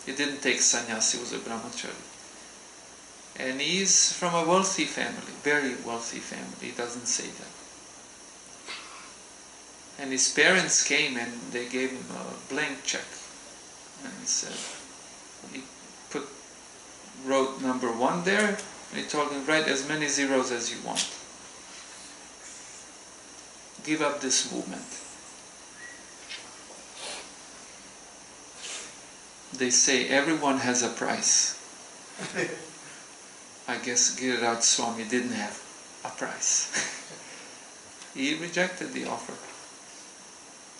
He didn't take sannyas, he was a brahmachari. And he's from a wealthy family, very wealthy family, he doesn't say that. And his parents came and they gave him a blank check. And he said, he wrote number 1 there, and he told him, write as many zeros as you want. Give up this movement. They say everyone has a price. I guess Giriraj Swami didn't have a price. He rejected the offer,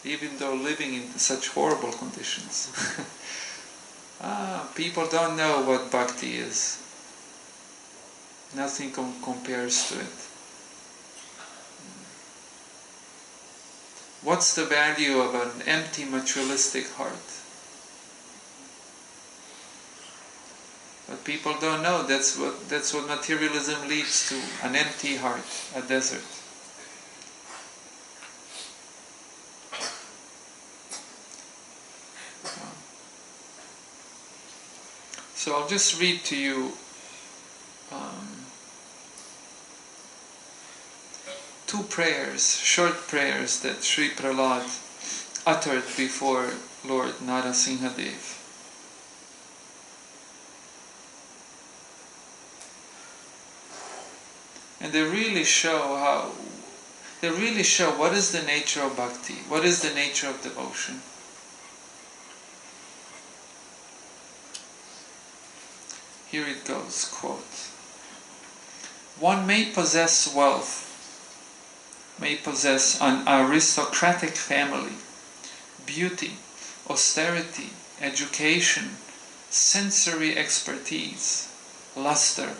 even though living in such horrible conditions. People don't know what bhakti is. Nothing compares to it. What's the value of an empty materialistic heart? But people don't know that's what materialism leads to, an empty heart, a desert. So I'll just read to you 2 prayers, short prayers that Sri Prahlad uttered before Lord Nrisihma Dev. And they really show how they really show what is the nature of bhakti, what is the nature of devotion. Here it goes, quote, "One may possess wealth, may possess an aristocratic family, beauty, austerity, education, sensory expertise, luster,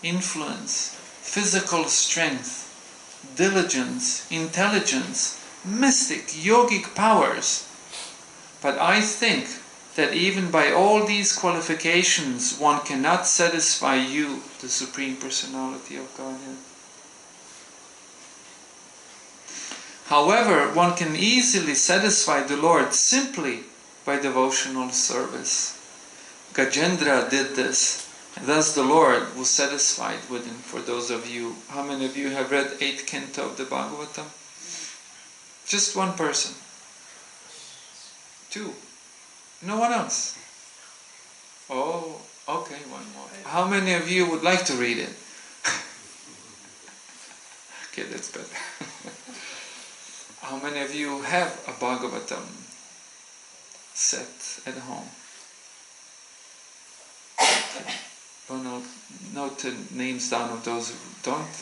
influence, physical strength, diligence, intelligence, mystic, yogic powers. But I think that even by all these qualifications, one cannot satisfy you, the Supreme Personality of Godhead. However, one can easily satisfy the Lord simply by devotional service. Gajendra did this, and thus the Lord was satisfied with him." For those of you, how many of you have read 8th canto of the Bhagavatam? Just one person. 2. No one else. Oh, okay, one more. How many of you would like to read it? Okay, that's better. How many of you have a Bhagavatam set at home? Oh, note the names down of those who don't.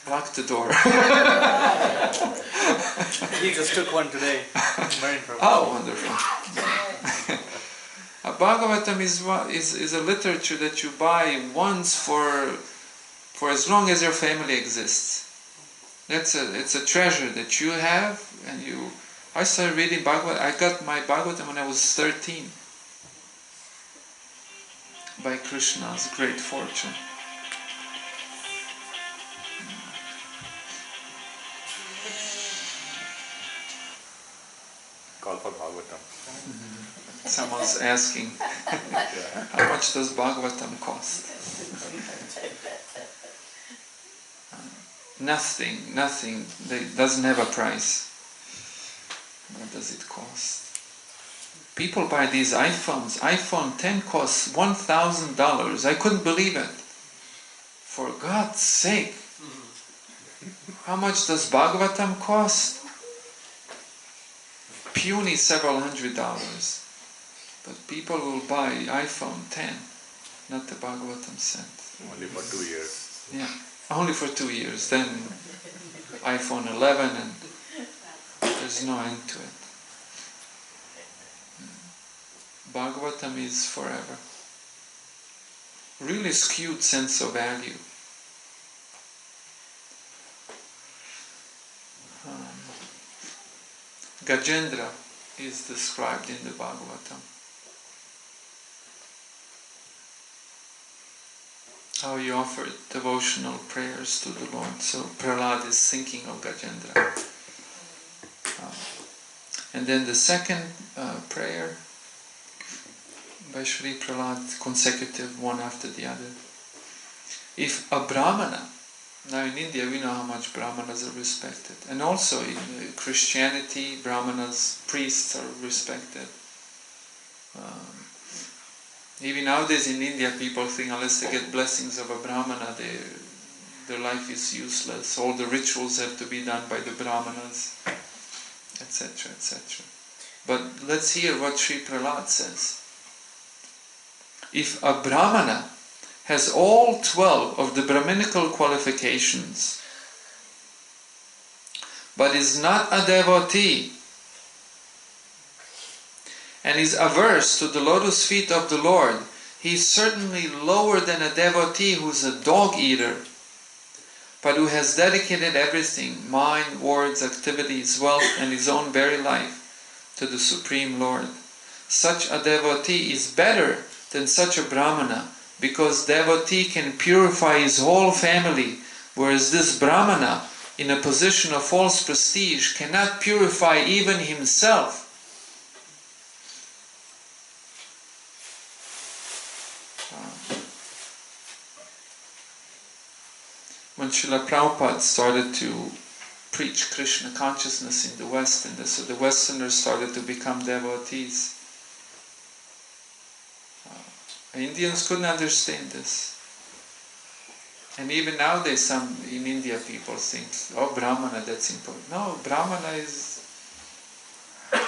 Lock the door. He just took one today. Oh, wonderful. A Bhagavatam is a literature that you buy once for as long as your family exists. It's a treasure that you have, and you. I started reading Bhagavatam. I got my Bhagavatam when I was 13. By Krishna's great fortune. Call for Bhagavatam. Someone's asking, how much does Bhagavatam cost? Nothing. It doesn't have a price. What does it cost? People buy these iPhones. iPhone 10 costs $1,000. I couldn't believe it. For God's sake. How much does Bhagavatam cost? Puny several $100s. But people will buy iPhone 10, not the Bhagavatam set. Only for 2 years. Yeah, only for 2 years. Then iPhone 11 and there's no end to it. Bhagavatam is forever. Really skewed sense of value. Gajendra is described in the Bhagavatam. How he offered devotional prayers to the Lord. So Prahlad is thinking of Gajendra. And then the second prayer by Sri Prahlad, consecutive, one after the other. If a Brahmana, now in India we know how much Brahmanas are respected, and also in Christianity, Brahmanas, priests are respected. Even nowadays in India people think unless they get blessings of a Brahmana, their life is useless, all the rituals have to be done by the Brahmanas, etc., etc. But let's hear what Sri Prahlad says. If a Brahmana has all 12 of the Brahminical qualifications, but is not a devotee, and is averse to the lotus feet of the Lord, he is certainly lower than a devotee who is a dog eater, but who has dedicated everything, mind, words, activities, wealth, and his own very life, to the Supreme Lord. Such a devotee is better than such a Brahmana, because devotee can purify his whole family, whereas this Brahmana, in a position of false prestige, cannot purify even himself. When Srila Prabhupada started to preach Krishna consciousness in the West, and so the Westerners started to become devotees, Indians couldn't understand this. And even nowadays, some in India people think, oh, Brahmana, that's important. No, Brahmana is,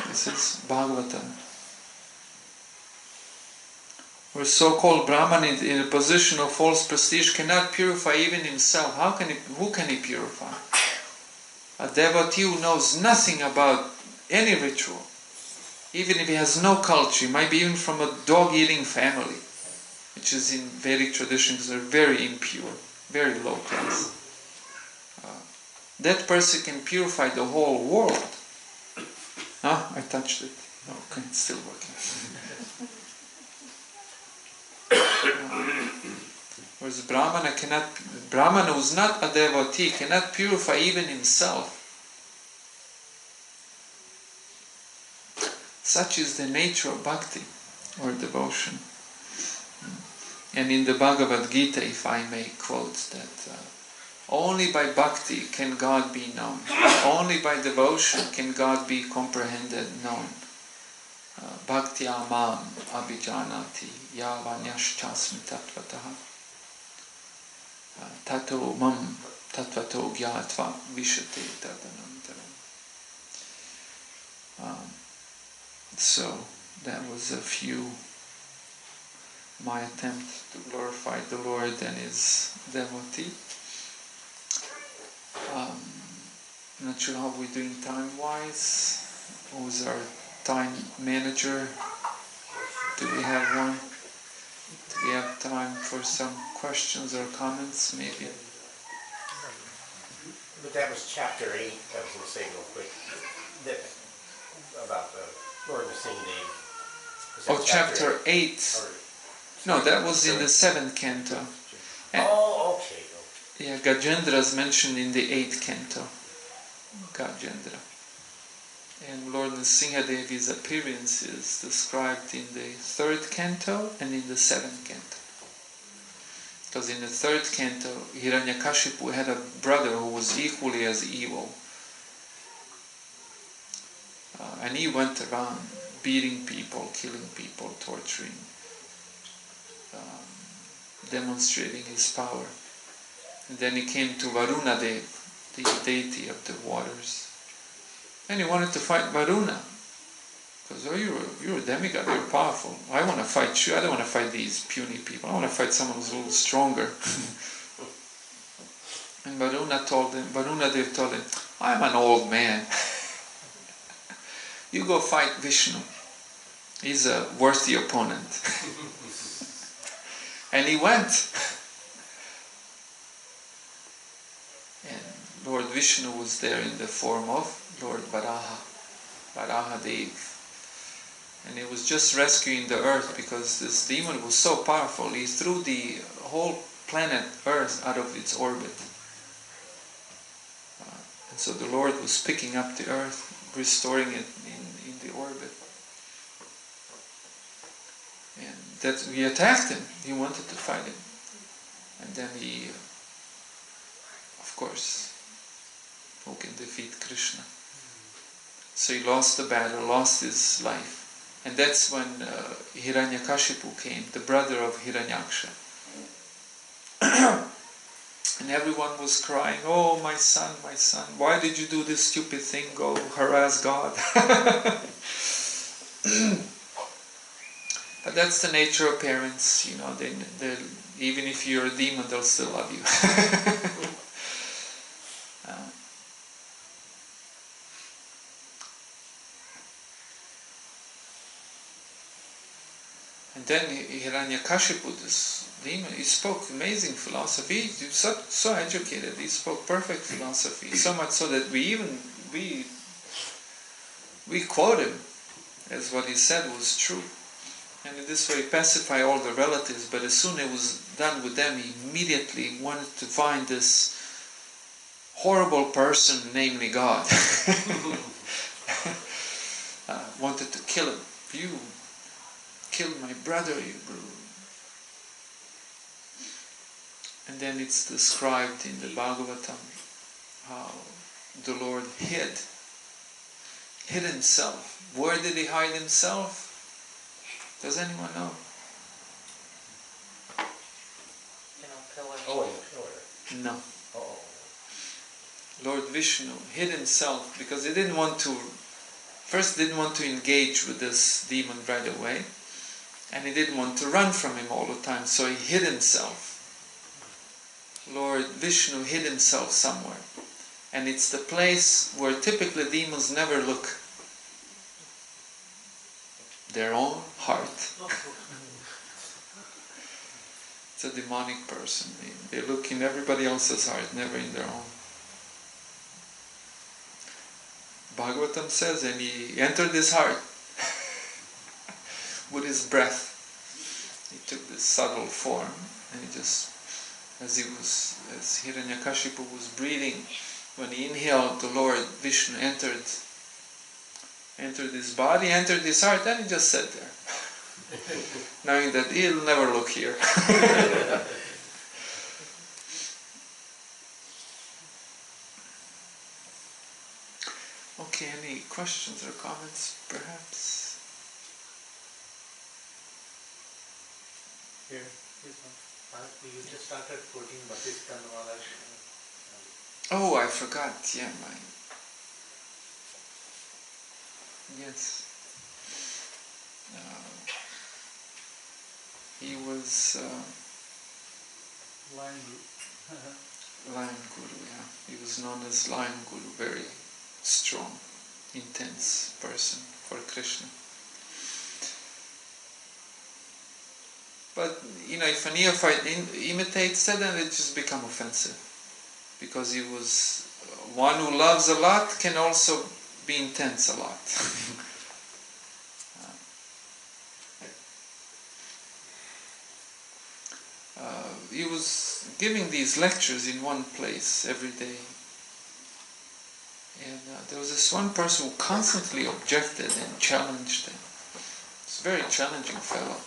this is Bhagavatam. Or so-called Brahman in a position of false prestige cannot purify even himself. Who can he purify? A devotee who knows nothing about any ritual, even if he has no culture, he might be even from a dog-eating family, which is in Vedic traditions are very impure, very low class. That person can purify the whole world. I touched it. Okay, it's still working. Whereas Brahmana who's not a devotee cannot purify even himself. Such is the nature of bhakti, or devotion. And in the Bhagavad Gita, if I may quote that, only by bhakti can God be known. Only by devotion can God be comprehended, known. Bhakti amam abhijanati yavanyaschasmi tatvataha tato mam tatvato gyatva vishate tadanantaram. So that was my attempt to glorify the Lord and His devotee. I'm not sure how we're doing time-wise. Who's our time manager? Do we have one? Do we have time for some questions or comments, maybe? But that was chapter 8, I was going to say real quick, about the Lord Nrisihma. Oh, chapter 8. No, that was in the 7th canto. Okay. Yeah, Gajendra is mentioned in the 8th canto. Gajendra. And Lord Nrisihma Devi's appearance is described in the 3rd canto and in the 7th canto. Because in the 3rd canto, Hiranyakashipu had a brother who was equally as evil. And he went around beating people, killing people, torturing, demonstrating his power. And then he came to Varuna Dev, the deity of the waters. And he wanted to fight Varuna. Because, you're a demigod, you're powerful. I want to fight you, I don't want to fight these puny people. I want to fight someone who's a little stronger. And Varuna Dev told him, I'm an old man. You go fight Vishnu. He's a worthy opponent. And he went. And Lord Vishnu was there in the form of Lord Varaha Dev. And he was just rescuing the earth because this demon was so powerful. He threw the whole planet Earth out of its orbit. And so the Lord was picking up the earth, restoring it in the orbit. And that we attacked him. He wanted to fight him. And then he, of course, who can defeat Krishna? So he lost the battle, lost his life. And that's when Hiranyakashipu came, the brother of Hiranyaksha. And everyone was crying, oh my son, why did you do this stupid thing? Go harass God. But that's the nature of parents, they even if you're a demon, they'll still love you. And then Hiranyakashipu, this demon, he spoke amazing philosophy. He was so educated. He spoke perfect philosophy. So much so that we quote him as what he said was true. And in this way, pacify all the relatives. But as soon as it was done with them, he immediately wanted to find this horrible person, namely God. Wanted to kill him. You killed my brother, you brute. And then it's described in the Bhagavatam how the Lord hid himself. Where did he hide himself? Does anyone know? Oh, in the pillar. No. Oh. Lord Vishnu hid himself because he didn't want to engage with this demon right away, and he didn't want to run from him all the time, so he hid himself. Lord Vishnu hid himself somewhere, and it's the place where typically demons never look. Their own heart. It's a demonic person. They look in everybody else's heart, never in their own. Bhagavatam says, and he entered his heart with his breath. He took this subtle form, and he just, as Hiranyakashipu was breathing, when he inhaled, the Lord Vishnu entered his body, entered his heart, and he just sat there, knowing that he'll never look here. Okay, any questions or comments, perhaps? Here, this one. You just started quoting Batista Maharaj. Oh, I forgot. Yeah, yes. He was Lion Lion Guru, yeah. He was known as Lion Guru, very strong, intense person for Krishna. But, if a neophyte imitates that, then it just becomes offensive. Because he was one who loves a lot, can also be intense a lot. He was giving these lectures in one place every day. And there was this one person who constantly objected and challenged him. It's a very challenging fellow.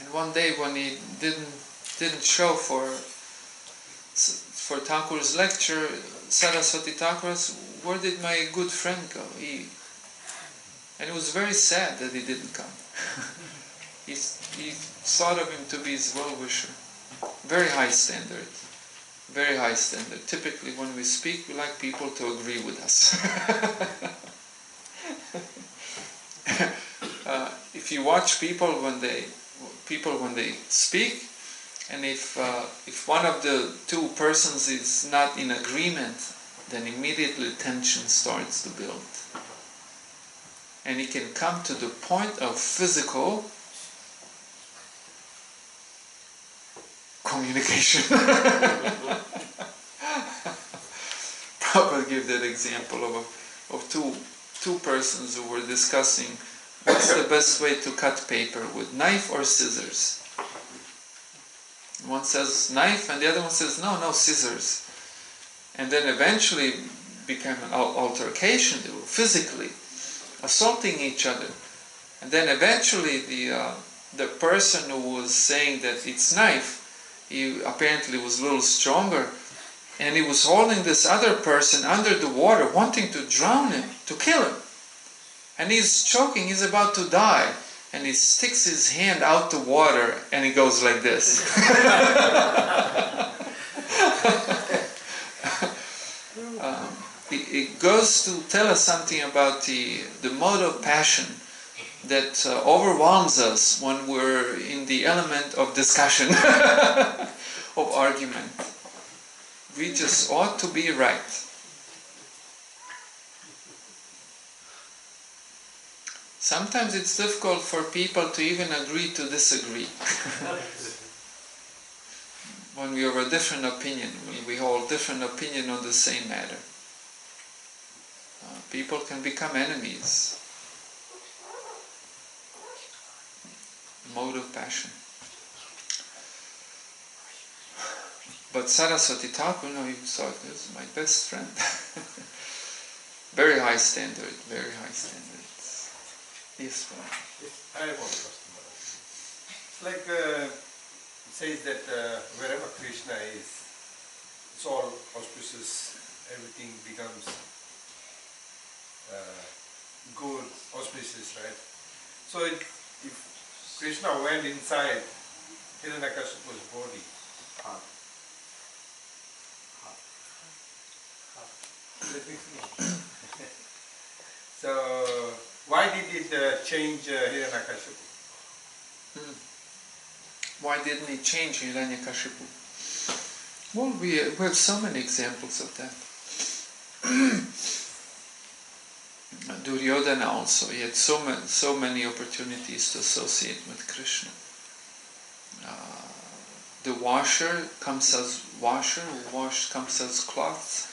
And one day when he didn't show for Thakur's lecture, Saraswati Thakur asked, "Where did my good friend go?" And it was very sad that he didn't come. He thought of him to be his well-wisher. Very high standard. Very high standard. Typically when we speak, we like people to agree with us. If you watch people when they speak, and if one of the two persons is not in agreement, then immediately tension starts to build. And it can come to the point of physical communication. Prabhupada gave that example of two persons who were discussing what's the best way to cut paper, with knife or scissors. One says knife, and the other one says no, scissors. And then eventually became an altercation. They were physically assaulting each other. And then eventually the person who was saying that it's knife, he apparently was a little stronger, and he was holding this other person under the water, wanting to drown him, to kill him. And he's choking, he's about to die. And he sticks his hand out the water and he goes like this. It goes to tell us something about the mode of passion that overwhelms us when we're in the element of discussion, of argument. We just ought to be right. Sometimes it's difficult for people to even agree to disagree. When we have a different opinion, when we hold different opinion on the same matter. People can become enemies. Mode of passion. But Saraswati Thakur, he thought, this is my best friend. Very high standard, very high standards. Yes, I have one question. It's like it says that wherever Krishna is, it's all auspicious, everything becomes good, auspicious, right? So if Krishna went inside Hiranyakashipu's body, Let me finish. So, why did it change Hiranyakashipu? Why didn't he change Hiranyakashipu? Well, we have so many examples of that. Duryodhana also, he had so many opportunities to associate with Krishna. The washer, Kamsa's washer, who washed Kamsa's cloths,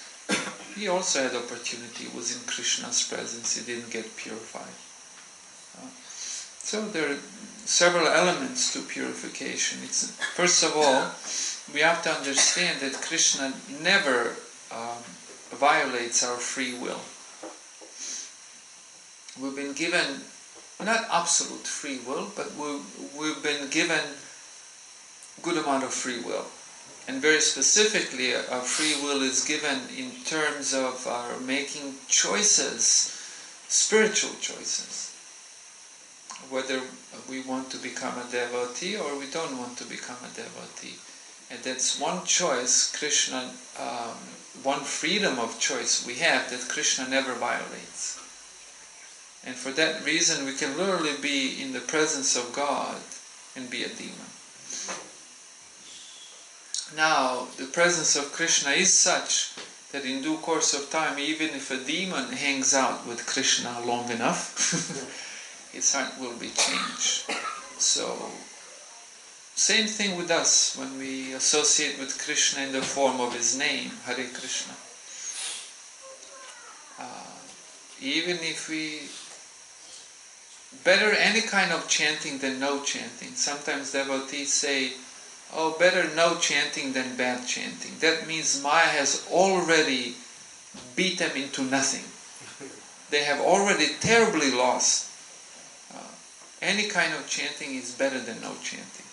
he also had opportunity, was in Krishna's presence, he didn't get purified. So there are several elements to purification. First of all, we have to understand that Krishna never violates our free will. We've been given, not absolute free will, but we've been given good amount of free will. And very specifically, our free will is given in terms of our making choices, spiritual choices. Whether we want to become a devotee or we don't want to become a devotee. And that's one choice, Krishna, one freedom of choice we have that Krishna never violates. And for that reason we can literally be in the presence of God and be a demon. Now, the presence of Krishna is such that in due course of time, even if a demon hangs out with Krishna long enough, his heart will be changed. So, same thing with us when we associate with Krishna in the form of his name, Hare Krishna. Even if we... Better any kind of chanting than no chanting. Sometimes devotees say, oh, better no chanting than bad chanting. That means Maya has already beat them into nothing. They have already terribly lost. Any kind of chanting is better than no chanting.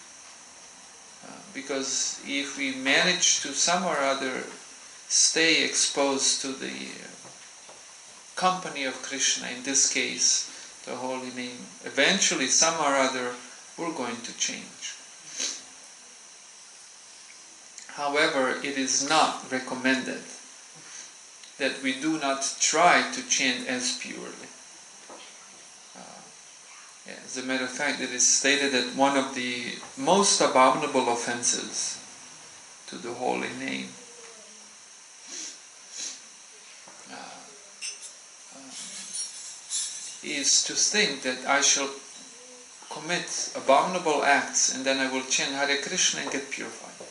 Because if we manage to some or other stay exposed to the company of Krishna, in this case, the holy name, eventually some or other we're going to change. However, it is not recommended that we do not try to chant as purely. As a matter of fact, it is stated that one of the most abominable offenses to the holy name is to think that I shall commit abominable acts and then I will chant Hare Krishna and get purified.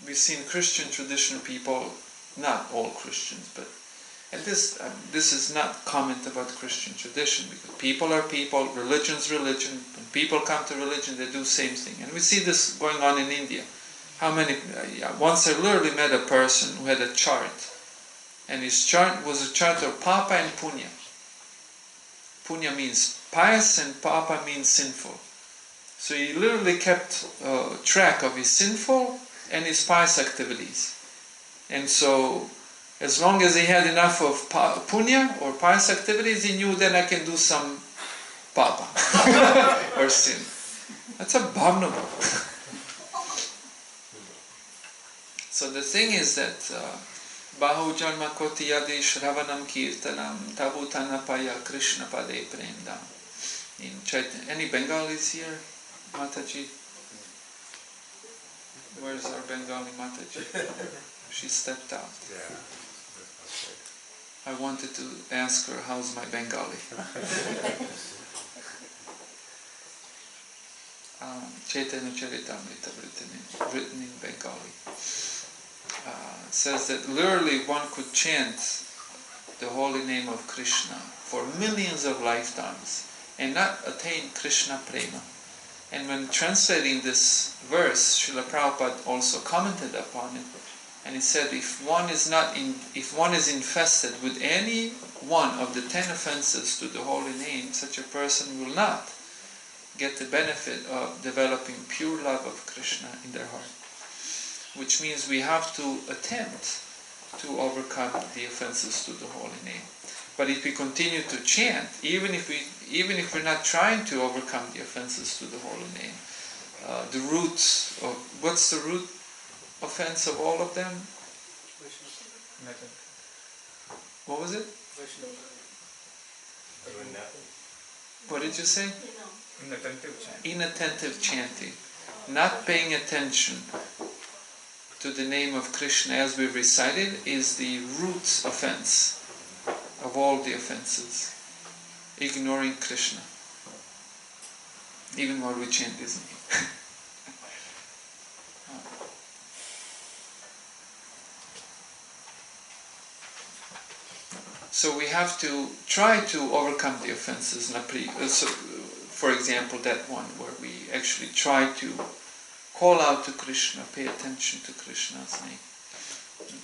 We've seen Christian tradition people, not all Christians, but and this is not comment about Christian tradition, because people are people, religion's religion. When people come to religion, they do the same thing. And we see this going on in India. How many... once I literally met a person who had a chart, and his chart was a chart of Papa and Punya. Punya means pious and Papa means sinful. So he literally kept track of his sinful and his pious activities. And so, as long as he had enough of punya or pious activities, he knew then I can do some papa or sin. That's abominable. So the thing is that Bahu Janma Koti Yadi Shravanam Kirtanam Tabutanapaya Krishna Pade Premdam. In Chaitanya. Any Bengalis here? Mataji? Where's our Bengali Mataji? She stepped out. Yeah. I wanted to ask her, how's my Bengali? Chaitanya Charitamrita written in Bengali. Says that literally one could chant the holy name of Krishna for millions of lifetimes and not attain Krishna Prema. And when translating this verse, Srila Prabhupada also commented upon it, and he said, if one is infested with any one of the 10 offenses to the holy name, such a person will not get the benefit of developing pure love of Krishna in their heart. Which means we have to attempt to overcome the offenses to the holy name. But if we continue to chant, even if we're not trying to overcome the offenses to the holy name, what's the root offense of all of them? What was it? Doing nothing. What did you say? Inattentive chant. Inattentive chanting. Not paying attention to the name of Krishna as we recited is the root offense of all the offenses. Ignoring Krishna. Even while we chant his name. So we have to try to overcome the offenses. For example, that one where we actually try to call out to Krishna, pay attention to Krishna's name.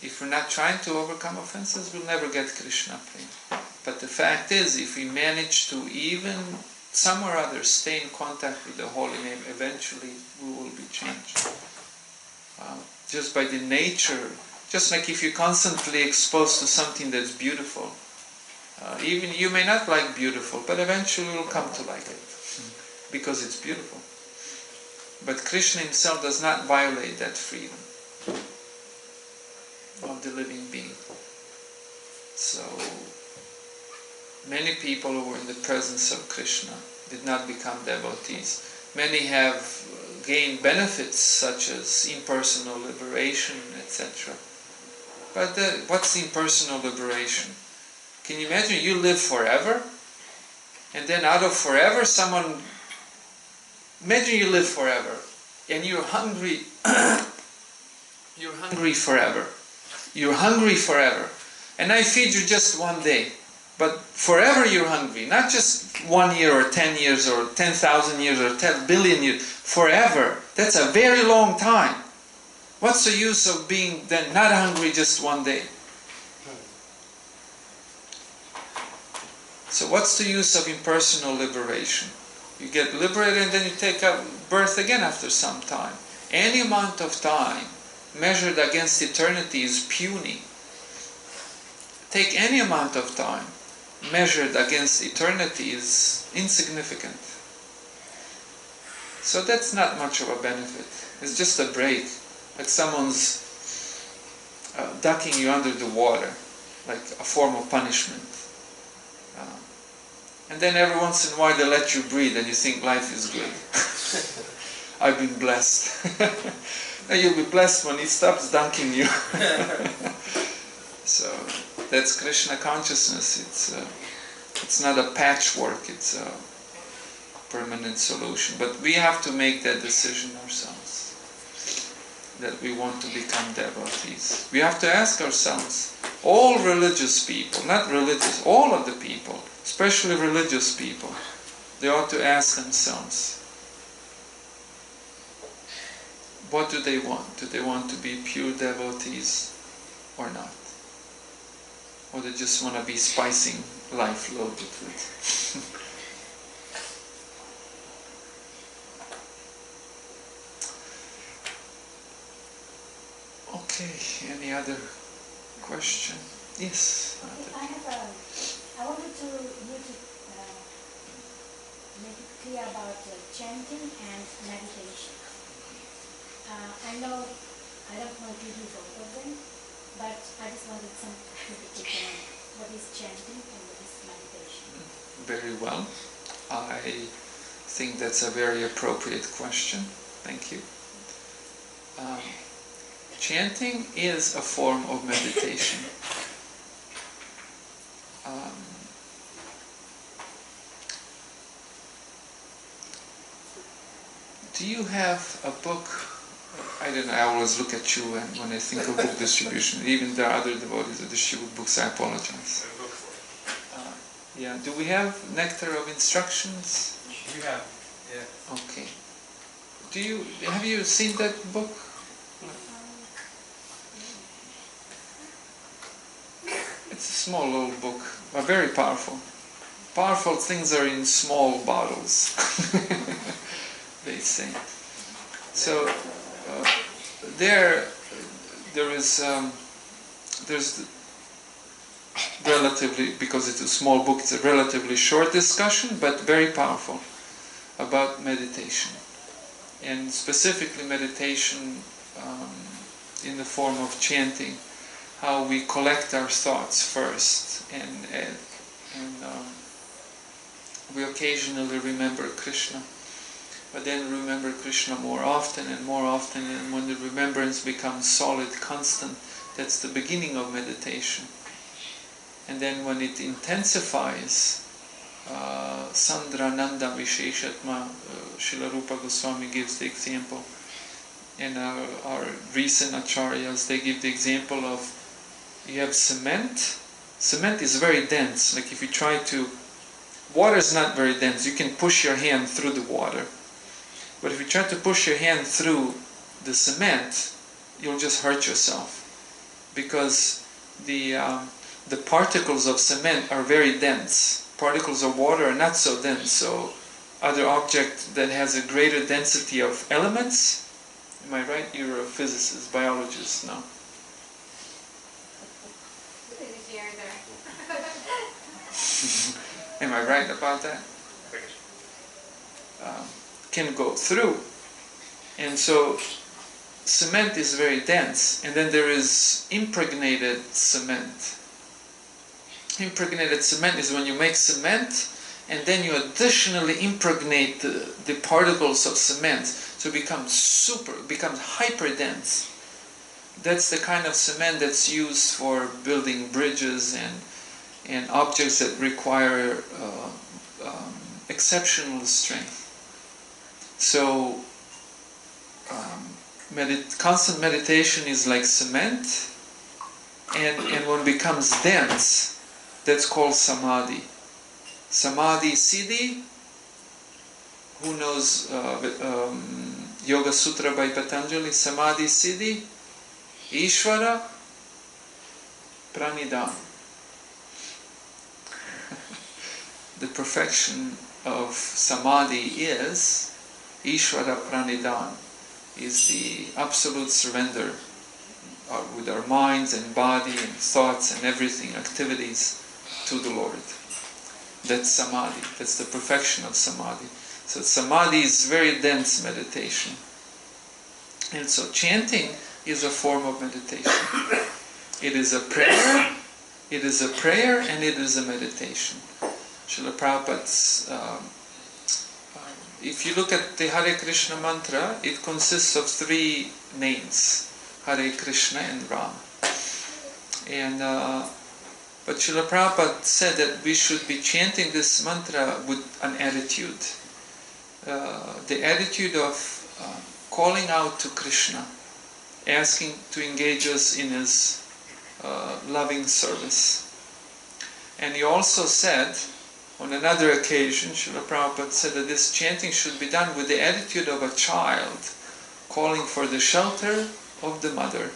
If we're not trying to overcome offenses, we'll never get Krishna prema. But the fact is, if we manage to even some or other stay in contact with the holy name, eventually we will be changed. Just by the nature, just like if you're constantly exposed to something that's beautiful, even you may not like beautiful, but eventually you'll come to like it, because it's beautiful. But Krishna himself does not violate that freedom of the living being. So, many people who were in the presence of Krishna did not become devotees. Many have gained benefits such as impersonal liberation, etc. But what's impersonal liberation? Can you imagine you live forever, and then out of forever someone... Imagine you live forever, and you're hungry. You're hungry forever. You're hungry forever. And I feed you just one day. But forever you're hungry. Not just 1 year or 10 years or 10,000 years or 10 billion years. Forever. That's a very long time. What's the use of being then not hungry just one day? So what's the use of impersonal liberation? You get liberated and then you take up birth again after some time. Any amount of time measured against eternity is puny. Take any amount of time measured against eternity is insignificant. So that's not much of a benefit. It's just a break. Like someone's ducking you under the water, like a form of punishment. And then every once in a while they let you breathe and you think life is good. I've been blessed. And you'll be blessed when he stops dunking you. So that's Krishna consciousness. It's not a patchwork, it's a permanent solution. But we have to make that decision ourselves, that we want to become devotees. We have to ask ourselves, all religious people, not religious, all of the people, especially religious people, they ought to ask themselves, what do they want? Do they want to be pure devotees or not? Or they just want to be spicing life loaded with? Okay, any other question? Yes? I wanted you to make it clear about chanting and meditation. I know I don't want to do both of them, but I just wanted some clarification on what is chanting and what is meditation. Very well. I think that's a very appropriate question. Thank you. Chanting is a form of meditation. Do you have a book? I don't know, I always look at you when I think of book distribution. Even there are other devotees who distribute books, I apologize. Yeah, do we have Nectar of Instructions? We have, yeah. Okay. Have you seen that book? It's a small little book, but very powerful. Powerful things are in small bottles, they say. So there's relatively, because it's a small book, it's a relatively short discussion, but very powerful about meditation, and specifically meditation in the form of chanting. how we collect our thoughts first, and we occasionally remember Krishna, but then remember Krishna more often, and when the remembrance becomes solid, constant, that's the beginning of meditation. And then when it intensifies, Sandrananda Visheshatma, Srila Rupa Goswami gives the example, and our recent acharyas, they give the example of, you have cement. Cement is very dense. Like if you try to, water is not very dense. You can push your hand through the water. But if you try to push your hand through the cement, you'll just hurt yourself. Because the particles of cement are very dense. Particles of water are not so dense. So other object that has a greater density of elements, am I right? You're a physicist, biologist now. Am I right about that? Can go through. And so cement is very dense. And then there is impregnated cement. Impregnated cement is when you make cement and then you additionally impregnate the particles of cement, so it becomes hyper dense. That's the kind of cement that's used for building bridges and objects that require exceptional strength. So constant meditation is like cement, and when it becomes dense, that's called samadhi. Samadhi Siddhi, who knows Yoga Sutra by Patanjali? Samadhi Siddhi, Ishvara, Pranidhana. The perfection of samadhi is Ishvara Pranidhana, is the absolute surrender with our minds and body and thoughts and everything, activities, to the Lord. That's samadhi. That's the perfection of samadhi. So samadhi is very dense meditation. And so chanting is a form of meditation. It is a prayer, and it is a meditation. Srila Prabhupada's, if you look at the Hare Krishna mantra, it consists of 3 names, Hare Krishna and Rama. And but Srila Prabhupada said that we should be chanting this mantra with an attitude. The attitude of calling out to Krishna, asking to engage us in his loving service. And he also said, on another occasion, Srila Prabhupada said that this chanting should be done with the attitude of a child calling for the shelter of the mother.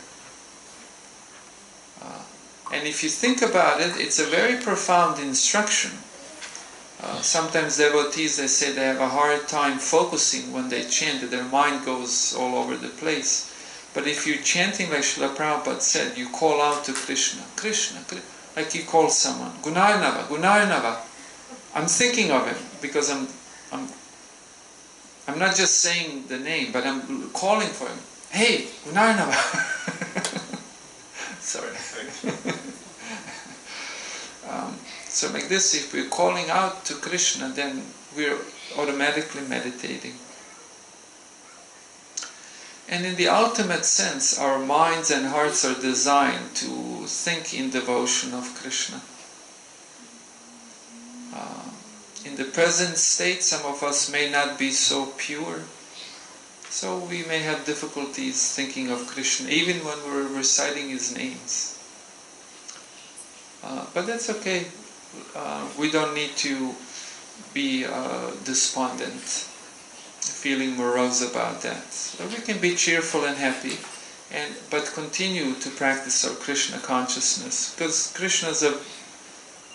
And if you think about it, it's a very profound instruction. Sometimes devotees, they say they have a hard time focusing when they chant, that their mind goes all over the place. But if you're chanting like Srila Prabhupada said, you call out to Krishna, Krishna, like you call someone, Gunarnava, Gunarnava. I'm thinking of him because I'm not just saying the name, but I'm calling for him. Hey, Gunarnava. Sorry. So like this, if we're calling out to Krishna, then we're automatically meditating. And in the ultimate sense, our minds and hearts are designed to think in devotion of Krishna. In the present state, some of us may not be so pure, so we may have difficulties thinking of Krishna, even when we're reciting his names. But that's okay. We don't need to be despondent, feeling morose about that. We can be cheerful and happy, but continue to practice our Krishna consciousness, because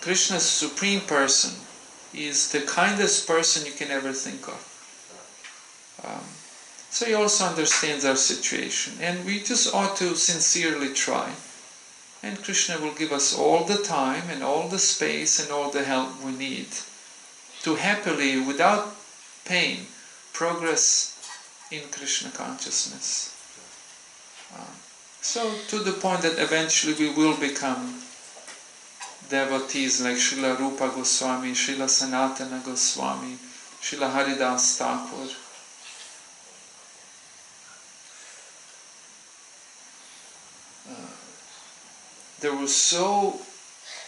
Krishna's supreme person is the kindest person you can ever think of. So he also understands our situation, and we just ought to sincerely try. And Krishna will give us all the time and all the space and all the help we need to happily, without pain, progress in Krishna consciousness. So to the point that eventually we will become devotees like Srila Rupa Goswami, Srila Sanatana Goswami, Srila Haridas Thakur. They were so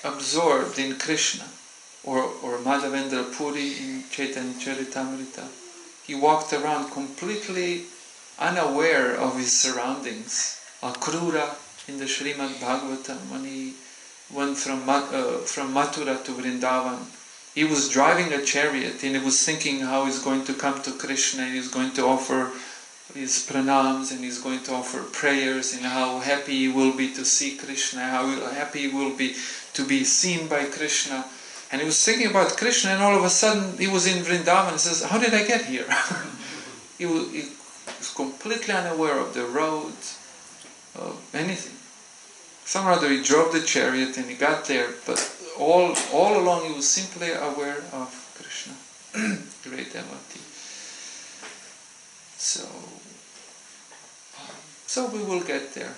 absorbed in Krishna, or Madhavendra Puri in Chaitanya Charitamrita. He walked around completely unaware of his surroundings. Akrura in the Srimad Bhagavatam, when he went from Mathura to Vrindavan, he was driving a chariot and he was thinking how he's going to come to Krishna and he's going to offer his pranams and he's going to offer prayers and how happy he will be to see Krishna, how happy he will be to be seen by Krishna. And he was thinking about Krishna and all of a sudden he was in Vrindavan and says, how did I get here? He was completely unaware of the road, of anything. Somehow or other he drove the chariot and he got there, but all along he was simply aware of Krishna. Great devotee. So we will get there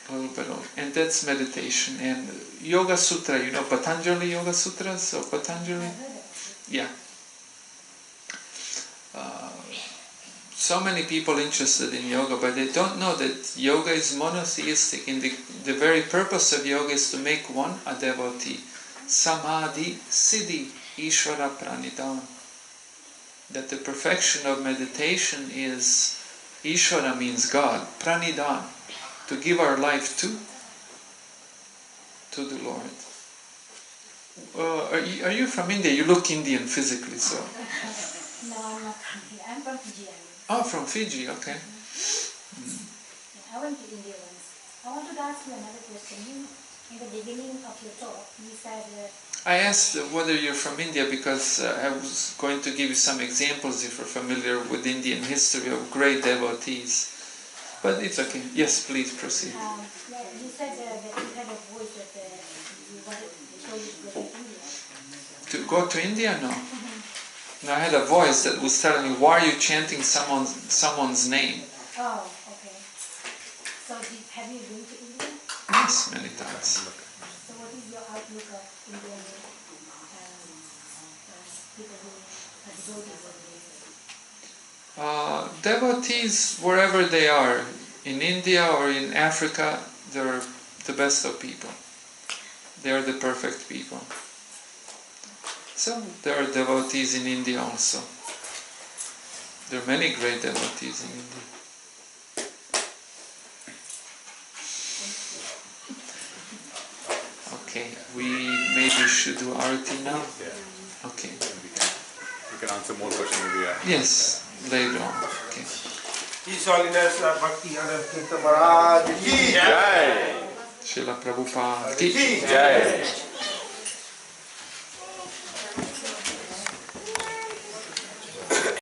a little bit, and that's meditation. And Yoga Sutra, you know Patanjali Yoga Sutra? So Patanjali, yeah. So many people interested in yoga, but they don't know that yoga is monotheistic. In the very purpose of yoga is to make one a devotee. Samadhi Siddhi Ishvara Pranidhana. That the perfection of meditation is, Ishvara means God, Pranidhana, to give our life to the Lord. Are you from India? You look Indian physically, so. No, I'm not from here. I'm from Fiji. Oh, from Fiji, okay. I went to India once. I wanted to ask you another question. In the beginning of your talk, you said... I asked whether you're from India because I was going to give you some examples if you're familiar with Indian history of great devotees. But it's okay. Yes, please proceed. You said that you had a voice that you wanted to go to India. To go to India? No. No, I had a voice that was telling me, why are you chanting someone's name? Oh, okay. So have you been to India? Yes, many times. So what is your outlook of Indian people who are devotees of Devotees, wherever they are, in India or in Africa, they're the best of people. They're the perfect people. So there are devotees in India also. There are many great devotees in India. Okay, we maybe should do Arati now? Yeah. Okay. We can answer more questions maybe. Yes, later on. Okay. His Holiness Bhakti Tirtha Maharaj ki Jai! Srila Prabhupada ki Jai!